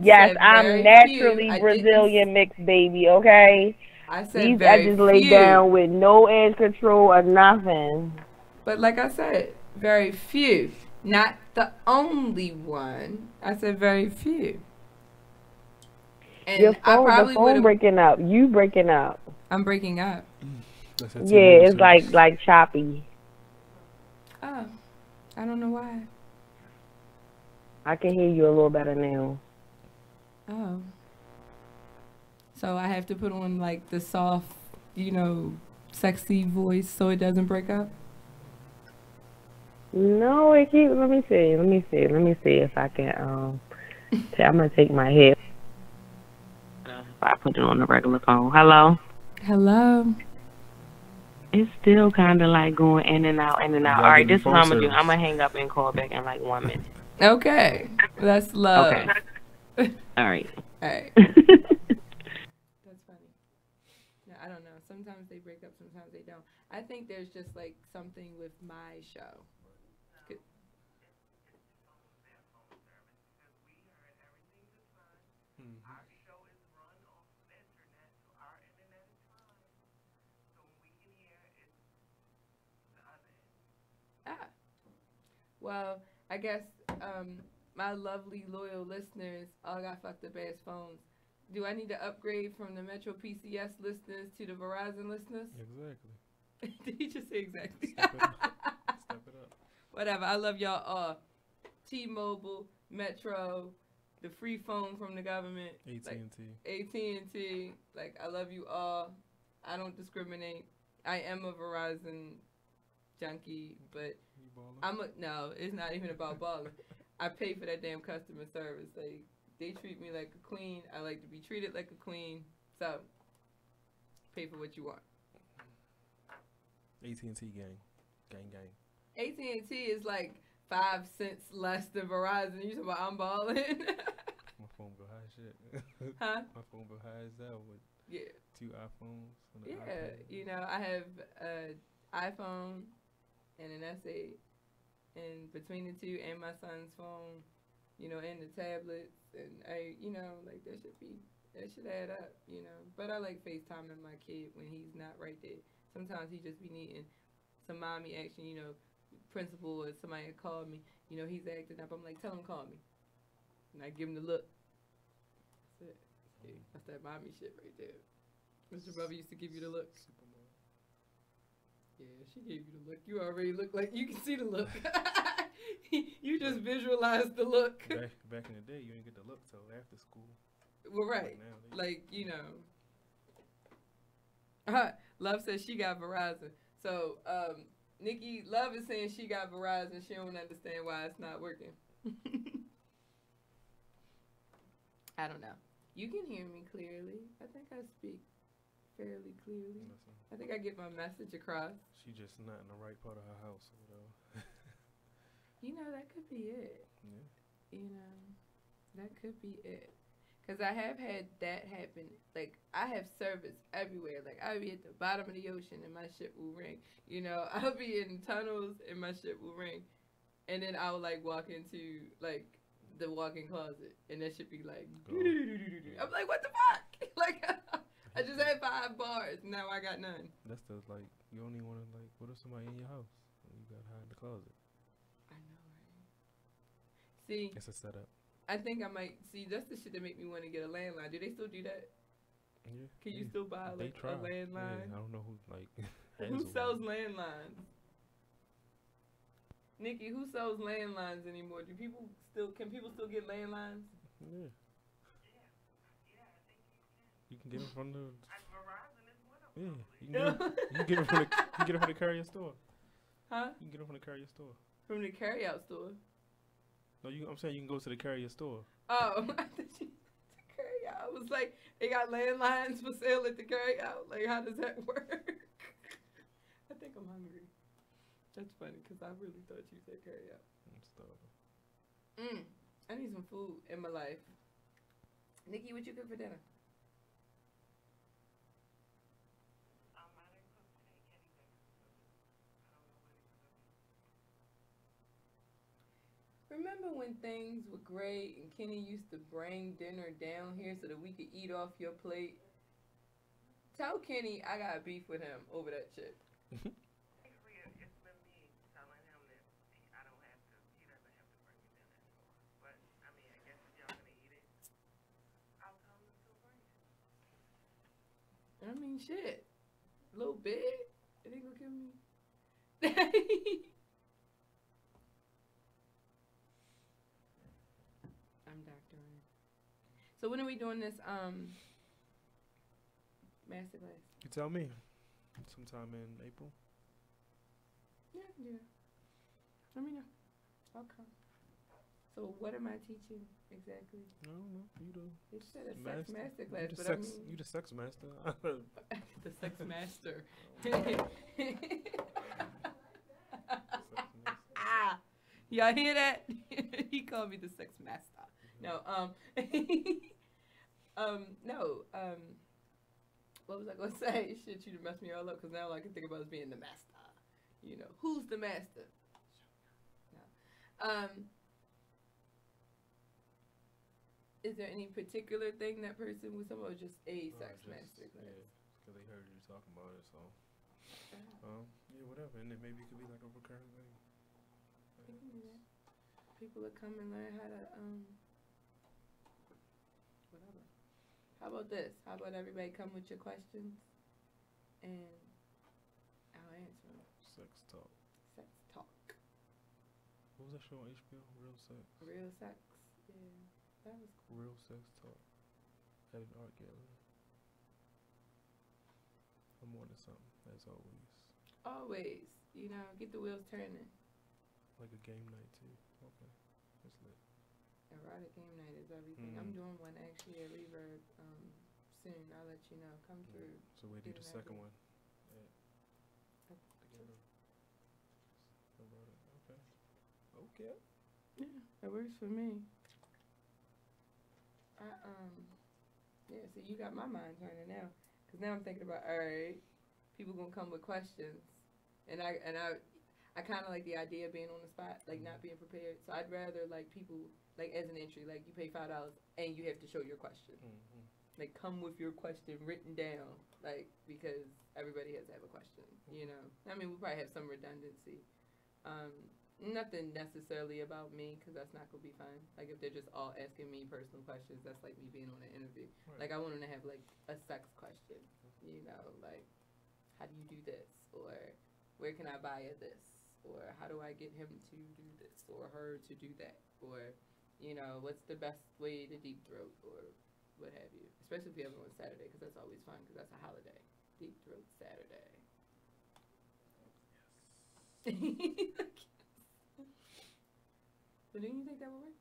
Yes, I'm naturally Brazilian mixed, baby, okay? I said These very edges lay down with no edge control or nothing. But like I said, very few. Not the only one. I said very few. And Your phone, the phone breaking up. You breaking up. I'm breaking up. Yeah, it's like choppy. Oh, I don't know why. I can hear you a little better now. Oh. So I have to put on like the soft, sexy voice so it doesn't break up? No, it keeps. Let me see if I can. I'm gonna take my head. I put it on the regular phone. Hello. Hello. It's still kind of like going in and out, in and out. All right, this is what I'm gonna do. I'm gonna hang up and call back in like 1 minute. Okay, that's love. Okay. All right. All right. That's funny. No, I don't know. Sometimes they break up, sometimes they don't. I think there's just like something with my show. Well, I guess my lovely, loyal listeners all got fucked up ass phones. Do I need to upgrade from the Metro PCS listeners to the Verizon listeners? Exactly. Did he just say exactly? Step it up. Whatever. I love y'all all. T-Mobile, Metro, the free phone from the government. AT&T. Like, I love you all. I don't discriminate. I am a Verizon junkie, but no, it's not even about balling. I pay for that damn customer service. Like, they treat me like a queen. I like to be treated like a queen. So, pay for what you want. AT&T gang. AT&T is like 5 cents less than Verizon. You talking about I'm balling? My phone go high as shit. Huh? My phone go high as hell with 2 iPhones. And an Yeah, iPad. you know, I have an iPhone and an S8, and between the two and my son's phone, you know, and the tablets, and you know, like that should add up, you know. But I like FaceTiming my kid when he's not right there. Sometimes he just be needing some mommy action, you know, principal or somebody had called me, you know, he's acting up. I'm like, tell him call me. And I give him the look. That's it. See, that's that mommy shit right there. Mr. Brother used to give you the look. Yeah, she gave you the look. You already look like you can see the look. You just visualize the look. Back in the day, you didn't get the look till after school. Well, right. Now, like, you know. Love says she got Verizon. So, Nikki, Love is saying she got Verizon. She don't understand why it's not working. I don't know. You can hear me clearly. I think I speak fairly clearly. I think I get my message across. She just not in the right part of her house or whatever. You know, that could be it. Yeah. You know, that could be it. Because I have had that happen. Like, I have service everywhere. Like, I'll be at the bottom of the ocean and my shit will ring. You know, I'll be in tunnels and my shit will ring. And then I'll, like, walk into, like, the walk-in closet. And that should be like, I'm like, what the fuck? Like, I just had 5 bars. Now I got none. That's the, like, you only want to, like, what if somebody in your house? You got to hide in the closet. I know, right? See. It's a setup. I think I might see. That's the shit that make me want to get a landline. Do they still do that? Yeah. Can you still buy like a landline? Yeah, I don't know who like. Who sells landlines? Nikki, who sells landlines anymore? Do people still? Can people still get landlines? Yeah. You can get them from the. Yeah, you can get them from the carrier store. Huh? You can get them from the carrier store. From the carryout store. No, I'm saying you can go to the carrier store. Oh, I thought you to carryout. I was like, they got landlines for sale at the carryout. Like, how does that work? I think I'm hungry. That's funny because I really thought you said carryout. I'm starving. I need some food in my life. Nikki, what you cook for dinner? Remember when things were great and Kenny used to bring dinner down here so that we could eat off your plate? Tell Kenny I got beef with him over that shit. It's been me telling him that he doesn't have to bring me dinner anymore. But, I mean, I guess if y'all gonna eat it, I'll tell him to bring it. I mean, shit. A little bit. It ain't gonna kill me. I'm Dr. Wren. So when are we doing this masterclass? You tell me. Sometime in April. Yeah, I can do that. Let me know. I'll come. So what am I teaching exactly? I don't know. You do. It said a sex masterclass, you but sex, I mean, you the sex master. the sex master. Y'all hear that? He called me the sex master. No, no. What was I gonna say? Shit, you messed me all up because now all I can think about is being the master. You know, who's the master? No. Is there any particular thing that person was about, or just a sex master class? Yeah, because they heard you talking about it, so. Yeah, whatever, and then maybe it could be like a recurring thing. We can do that. People that come and learn how to whatever. How about this? How about everybody come with your questions and I'll answer them. Sex talk. Sex talk. What was that show on HBO? Real Sex. Real Sex. Yeah, that was cool. Real Sex Talk. At an art gallery. I'm more than something, as always. Always. You know, get the wheels turning. Like a game night too. Okay, that's lit. Erotic game night is everything. I'm doing one actually at Reverb soon. I'll let you know. Come through. So we do the second one. Together. Erotic. Yeah. Yeah, that works for me. Yeah, so you got my mind turning now. Because now I'm thinking about, all right, people going to come with questions. And I kind of like the idea of being on the spot, like not being prepared. So I'd rather like people, like as an entry, like you pay $5 and you have to show your question. Mm-hmm. Like come with your question written down, like because everybody has to have a question, you know. I mean, we probably have some redundancy. Nothing necessarily about me because that's not gonna be fun. Like if they're just all asking me personal questions, that's like me being on an interview. Right. Like I want them to have like a sex question, you know, like how do you do this, or where can I buy a this, or how do I get him to do this or her to do that, or you know, what's the best way to deep throat or what have you. Especially if you have it on Saturday because that's always fun because that's a holiday. Deep throat Saturday. Yes. But do you think that would work?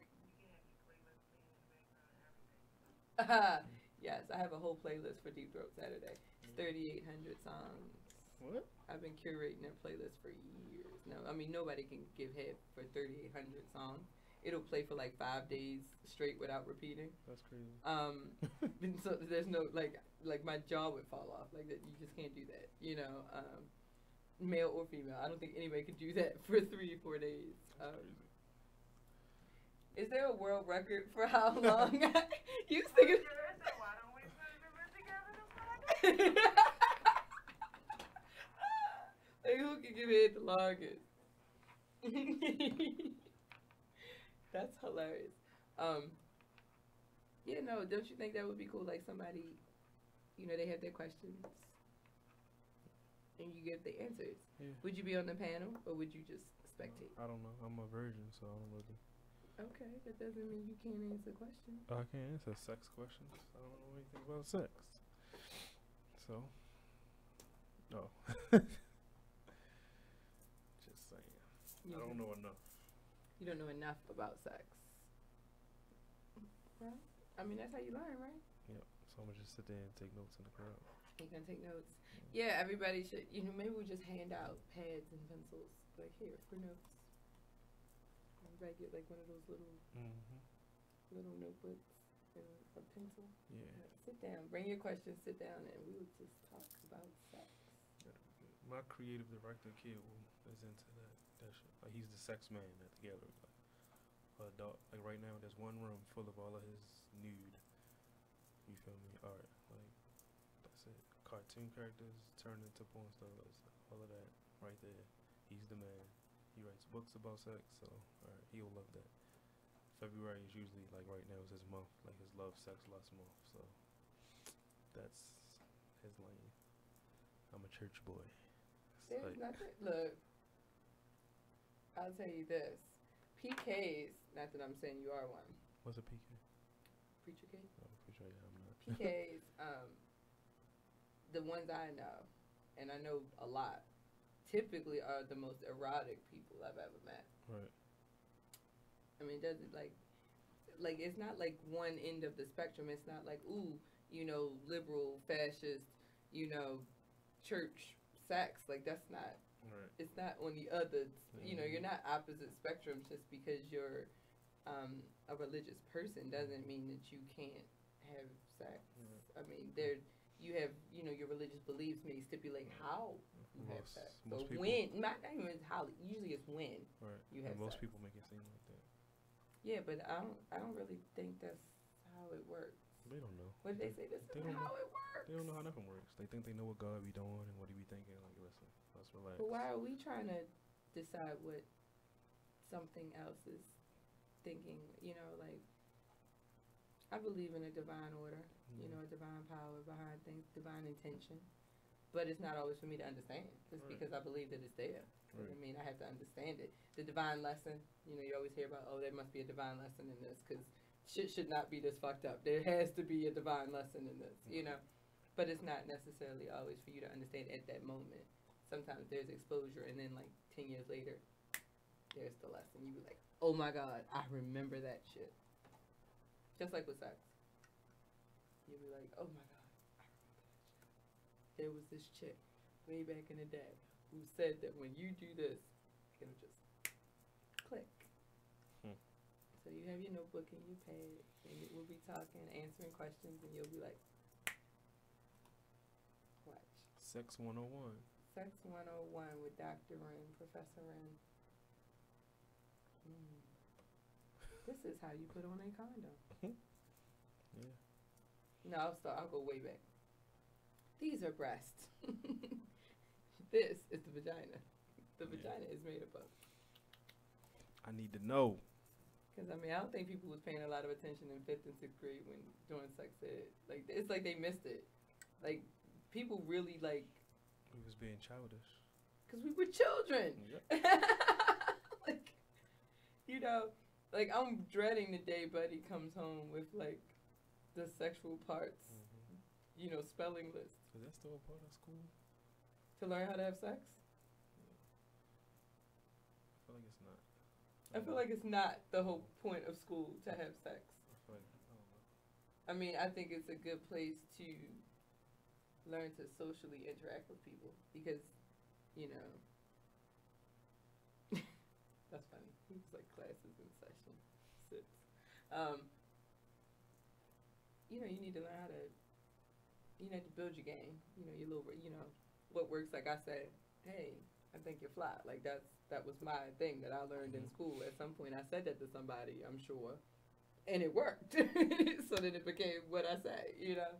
Yes, I have a whole playlist for Deep Throat Saturday. It's 3,800 songs. What? I've been curating that playlist for years. No, I mean nobody can give head for 3,800 songs. It'll play for like 5 days straight without repeating. That's crazy. And so there's no like my jaw would fall off. Like that, you just can't do that. You know, male or female. I don't think anybody could do that for 3 or 4 days. Is there a world record for how long? You was thinking. Why don't we put them together? Like who can give it the longest? That's hilarious. Yeah, no, don't you think that would be cool? Like somebody, you know, they have their questions and you give the answers. Yeah. Would you be on the panel or would you just spectate? I don't know. I'm a virgin, so I don't really. Okay, that doesn't mean you can't answer questions. I can't answer sex questions. I don't know anything about sex. So, no. Just saying. I don't know enough. You don't know enough about sex. Well, I mean, that's how you learn, right? Yep. So I'm going to just sit there and take notes in the crowd. You can take notes. Yeah, everybody should, you know, maybe we just hand out pads and pencils. Like, here, for notes. Everybody get like one of those little little notebooks and a pencil. Yeah. Sit down. Bring your questions, sit down, and we would just talk about sex. My creative director, kid, is into that shit. Like, he's the sex man at the gallery. Like right now, there's one room full of all of his nude. You feel me? Art. Like, that's it. Cartoon characters turned into porn stars. All of that right there. He's the man. He writes books about sex, so alright, he'll love that. February is usually, like right now, is his month, like his love, sex, lust month, so that's his lane. I'm a church boy. There's Like, nothing. Look, I'll tell you this. PKs, not that I'm saying you are one. what's a PK? Preacher K? Oh, preacher, yeah, I'm not. PKs, the ones I know, and I know a lot, typically are the most erotic people I've ever met. Right. I mean, does it like it's not like one end of the spectrum. It's not like, ooh, you know, liberal, fascist, you know, church sex. Like that's not. Right. It's not on the other. You know, you're not opposite spectrums just because you're a religious person doesn't mean that you can't have sex. I mean, you have, you know, your religious beliefs may stipulate how you have sex. So when, not even how, usually it's when you have sex. Most people make it seem like that. Yeah, but I don't really think that's how it works. They don't know. What did they say? This is how it works. They don't know how nothing works. They think they know what God be doing and what he be thinking. Like, listen, let's relax. But why are we trying to decide what something else is thinking? You know, like, I believe in a divine order, you know, a divine power behind things, divine intention. But it's not always for me to understand. Just because I believe that it's there. I mean, I have to understand it. The divine lesson, you know, you always hear about, oh, there must be a divine lesson in this because shit should not be this fucked up. There has to be a divine lesson in this, you know. But it's not necessarily always for you to understand at that moment. Sometimes there's exposure and then like 10 years later, there's the lesson. You be like, oh my God, I remember that shit. Just like with sex. You'll be like, oh my God, I remember that shit. There was this chick way back in the day who said that when you do this, it'll just click. So you have your notebook and your pad, and we'll be talking, answering questions, and you'll be like, watch. Sex 101. Sex 101 with Dr. Wren, Professor Wren. This is how you put on a condom. Yeah. No, I'll go way back. These are breasts. This is the vagina. The vagina is made up of. I need to know. Because, I mean, I don't think people was paying a lot of attention in 5th and 6th grade when doing sex ed. Like, it's like they missed it. Like, people really, like... We was being childish. Because we were children. Yep. Like, you know, like, I'm dreading the day Buddy comes home with, like, the sexual parts, you know, spelling list. Is that still a part of school? To learn how to have sex? I feel like it's not. I feel like it's not the whole point of school to have sex. I feel like, I don't know. I mean, I think it's a good place to learn to socially interact with people because, you know, that's funny. It's like classes in session. Sips. You know, you need to learn how to, you know, to build your game. You know, your little, you know, what works. Like I said, hey, I think you're fly. Like that was my thing that I learned in school. At some point, I said that to somebody, I'm sure, and it worked. So then it became what I say. You know,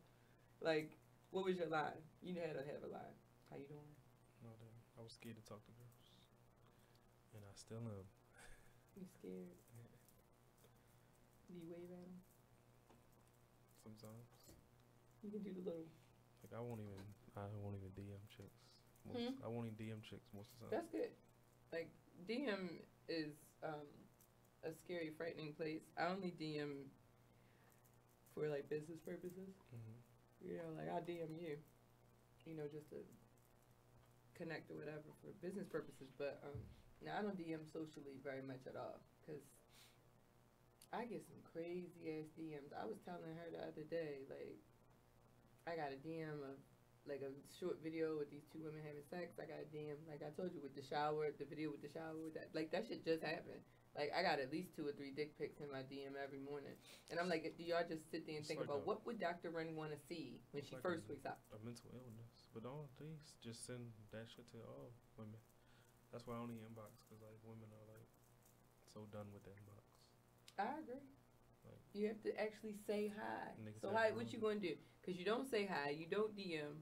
like what was your line? You had to have a line. How you doing? No, I was scared to talk to girls, and I still am. You scared? Yeah. Do you wave at them? Sometimes. You can do the little. Like I won't even DM chicks. I won't even DM chicks most of the time. That's good. Like DM is a scary, frightening place. I only DM for like business purposes. You know, like I'll DM you, you know, just to connect or whatever for business purposes. But now I don't DM socially very much at all because I get some crazy ass DMs. I was telling her the other day, like, I got a DM of like a short video with these 2 women having sex. I got a DM, like I told you, with the shower, the video with the shower, with that. Like, that shit just happened. Like, I got at least 2 or 3 dick pics in my DM every morning. And I'm like, do y'all just sit there and think like about what would Dr. Wren want to see when she like first wakes up? A mental illness. But don't please just send that shit to all women. That's why I only inbox, because, like, women are, like, so done with the inbox. I agree. Like, you have to actually say hi. Niggas So, have hi, wrong. what you going to do? Because you don't say hi, you don't DM,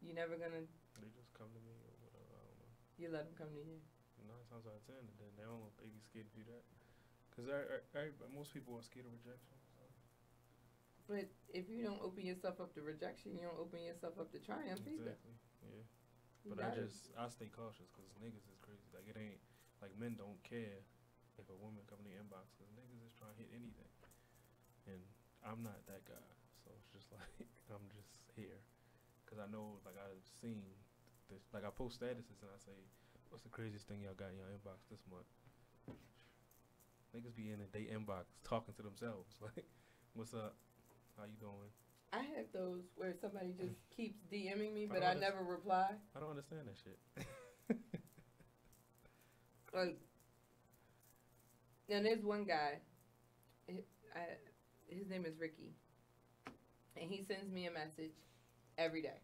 you're never going to... They just come to me or whatever, I don't know. You let them come to you. 9 times out of 10, and then they don't, they be scared to do that. Because most people are scared of rejection. So. But if you don't open yourself up to rejection, you don't open yourself up to triumph either. Exactly, yeah. But I stay cautious because niggas is crazy. Like, it ain't, like, men don't care if a woman come in the inbox because niggas is trying to hit anything. And I'm not that guy. So it's just like, I'm just here. Because I know, like, I've seen this. Like, I post statuses and I say, what's the craziest thing y'all got in your inbox this month? Niggas be in they inbox talking to themselves. Like, what's up? How you doing? I have those where somebody just keeps DMing me, but I never reply. I don't understand that shit. Like, now there's one guy, his name is Ricky, and he sends me a message every day,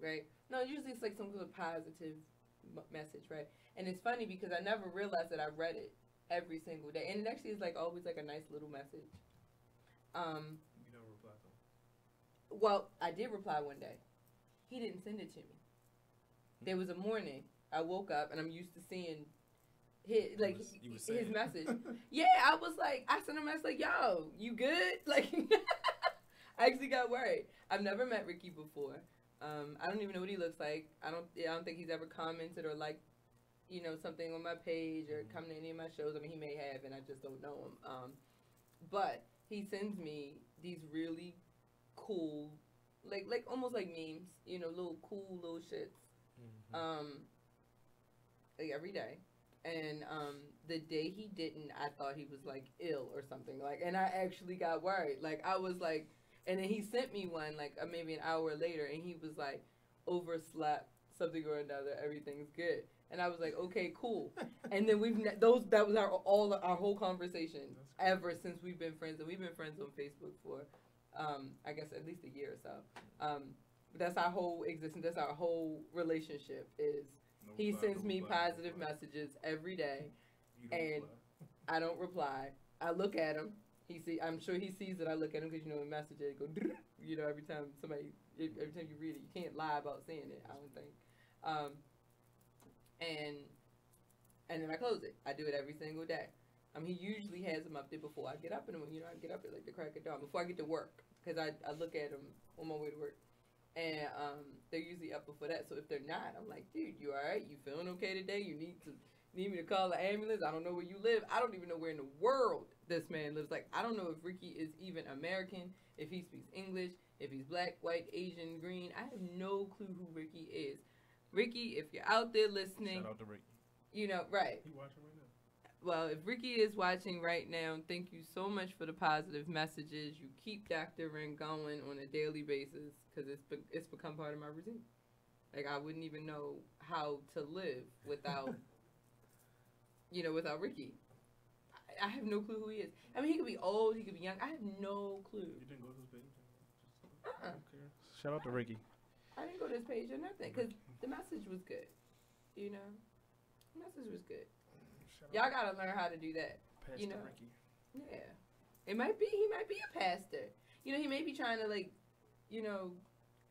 right? No, usually it's like some kind of positive message, right? And it's funny because I never realized that I read it every single day, and it actually is like always like a nice little message. You never reply to him? Well, I did reply one day. He didn't send it to me. There was a morning I woke up and I'm used to seeing his his message. Yeah, I was like, I sent him a message like, yo, you good? Like, I actually got worried. I've never met Ricky before. I don't even know what he looks like. I don't think he's ever commented or liked, you know, something on my page or come to any of my shows. I mean, he may have, and I just don't know him. But he sends me these really cool, like almost like memes, you know, little cool little shits, like every day. And the day he didn't, I thought he was like ill or something. Like, and I actually got worried. Like, I was like, and then he sent me one like maybe an hour later, and he was like, overslept, something or another, everything's good. And I was like, okay, cool. And then that was our whole conversation ever since we've been friends. And we've been friends on Facebook for, I guess, at least a year or so. That's our whole existence. That's our whole relationship is he sends me positive messages every day. And I don't reply. I look at him. I'm sure he sees that I look at him because, you know, in messages go, you know, every time you read it, you can't lie about saying it, I don't think. And then I close it. I do it every single day. He usually has them up there before I get up in the morning. You know, I get up at like the crack of dawn before I get to work because I look at them on my way to work. And they're usually up before that. So if they're not, I'm like, dude, you all right? You feeling okay today? You need me to call the ambulance? I don't know where you live. I don't even know where in the world this man lives. Like, I don't know if Ricky is even American, if he speaks English, if he's black, white, Asian, green. I have no clue who Ricky is. Ricky, if you're out there listening. Shout out to Ricky. You know, right. He watching right now. Well, if Ricky is watching right now, thank you so much for the positive messages. You keep Dr. Wren going on a daily basis because it's become part of my routine. Like, I wouldn't even know how to live without, without Ricky. I have no clue who he is. I mean, he could be old, he could be young. I have no clue. You didn't go to his page? Okay. Shout out to Ricky. I didn't go to his page or nothing because the message was good. The message was good. Y'all gotta learn how to do that. Pastor Ricky. Yeah. He might be a pastor. He may be trying to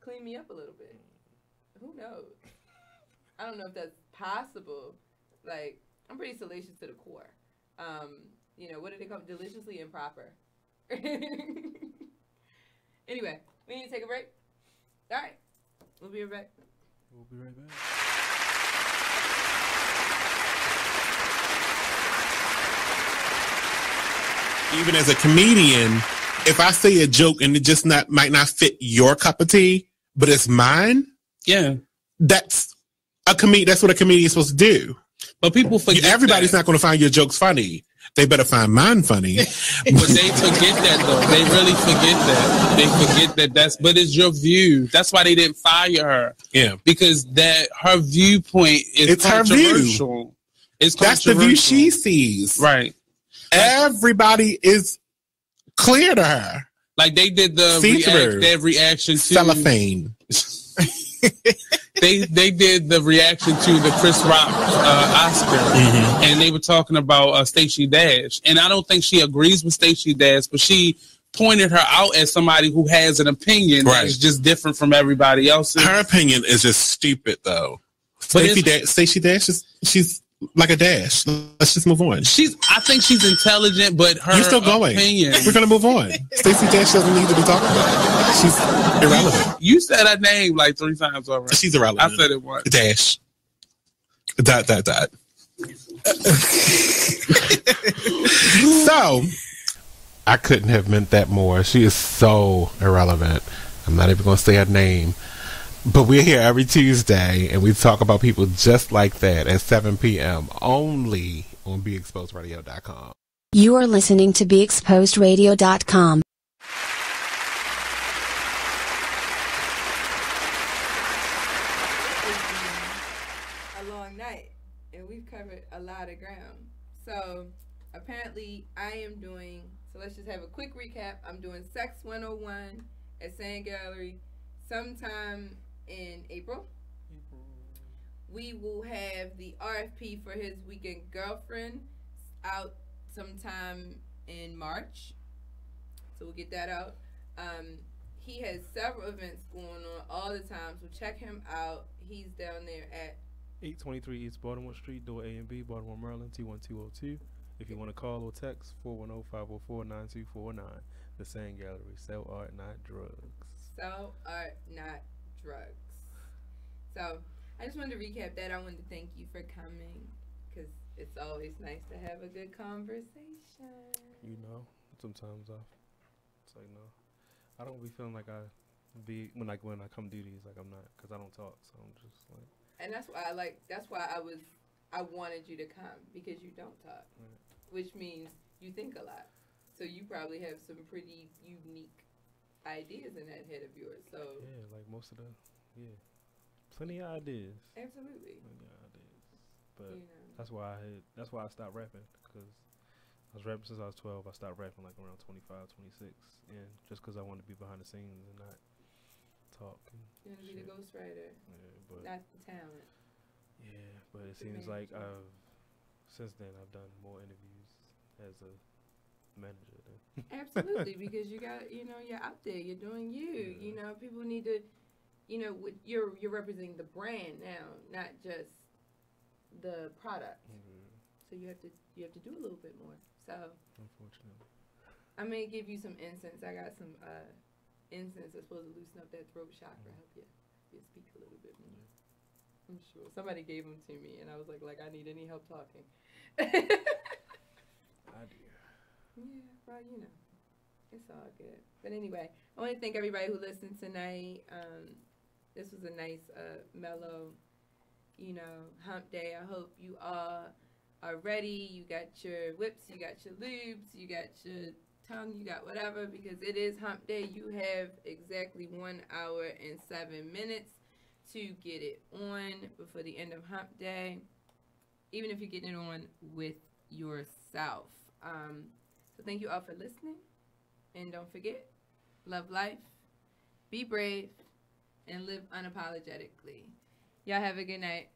clean me up a little bit. Who knows? I don't know if that's possible. Like, I'm pretty salacious to the core. What do they call it? Deliciously improper. Anyway, we need to take a break. All right. We'll be right back. We'll be right back. Even as a comedian, if I say a joke and it just might not fit your cup of tea, but it's mine, that's what a comedian is supposed to do. But people forget everybody's not going to find your jokes funny. They better find mine funny. But they forget that though. They really forget that. They forget that but it's your view. That's why they didn't fire her. Yeah. Because her viewpoint is controversial. Her view. That's the view she sees. Right. Everybody is clear to her. Like they did their reaction to cellophane. They did the reaction to the Chris Rock Oscar, and they were talking about Stacey Dash, and I don't think she agrees with Stacey Dash, but she pointed her out as somebody who has an opinion that's just different from everybody else's. Her opinion is just stupid, though. Stacey Dash she's like a Dash. Let's just move on. I think she's intelligent, but her You're still going. opinion. We're gonna move on. Stacey Dash doesn't need to be talked about. She's irrelevant. You said her name like 3 times already. She's irrelevant. I said it once. Dash. ... So I couldn't have meant that more. She is so irrelevant. I'm not even gonna say her name. But we're here every Tuesday, and we talk about people just like that at 7 p.m. only on BeExposedRadio.com. You are listening to BeExposedRadio.com. A long night, and we've covered a lot of ground. So apparently I am doing, so let's just have a quick recap. I'm doing Sex 101 at Sand Gallery sometime in April. We will have the RFP for his Weekend Girlfriend out sometime in March. So we'll get that out. He has several events going on all the time, so check him out. He's down there at 823 East Baltimore Street, door A and B, Baltimore, Maryland, T1202. If you want to call or text, 410-504-9249. The Sand Gallery. Sell art, not drugs. Sell art, not drugs. So I just wanted to recap that. I wanted to thank you for coming because it's always nice to have a good conversation. Sometimes it's like I don't be feeling like I be when I come do these, like I'm not, because I don't talk, so I'm just like. And that's why I wanted you to come, because you don't talk, which means you think a lot. So you probably have some pretty unique ideas in that head of yours. So like most of the plenty of ideas. Absolutely. Plenty of ideas. But that's why I stopped rapping, because I was rapping since I was 12. I stopped rapping like around 25, 26, and just because I wanted to be behind the scenes and not talk. You want to be the ghostwriter, not the talent. Yeah, but it seems like since then I've done more interviews as a manager than Absolutely, because you got, you're out there, you're doing you. You know, people need to, you're representing the brand now, not just the product. So you have to do a little bit more. So unfortunately, I may give you some incense. I got some incense that's supposed to loosen up that throat chakra, help you speak a little bit more. I'm sure somebody gave them to me, and I was like I need any help talking. I do. Yeah, well, it's all good. But anyway, I want to thank everybody who listened tonight. This was a nice, mellow, hump day. I hope you all are ready. You got your whips, you got your lubes, you got your tongue, you got whatever, because it is hump day. You have exactly 1 hour and 7 minutes to get it on before the end of hump day, even if you're getting it on with yourself. So thank you all for listening, and don't forget, love life, be brave, and live unapologetically. Y'all have a good night.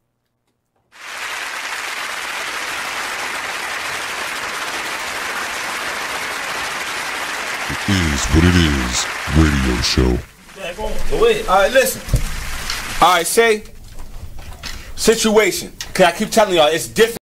It is what it is. Radio show. Yeah, go ahead. All right, listen. All right, Shay. Situation. Cause I keep telling y'all, it's different.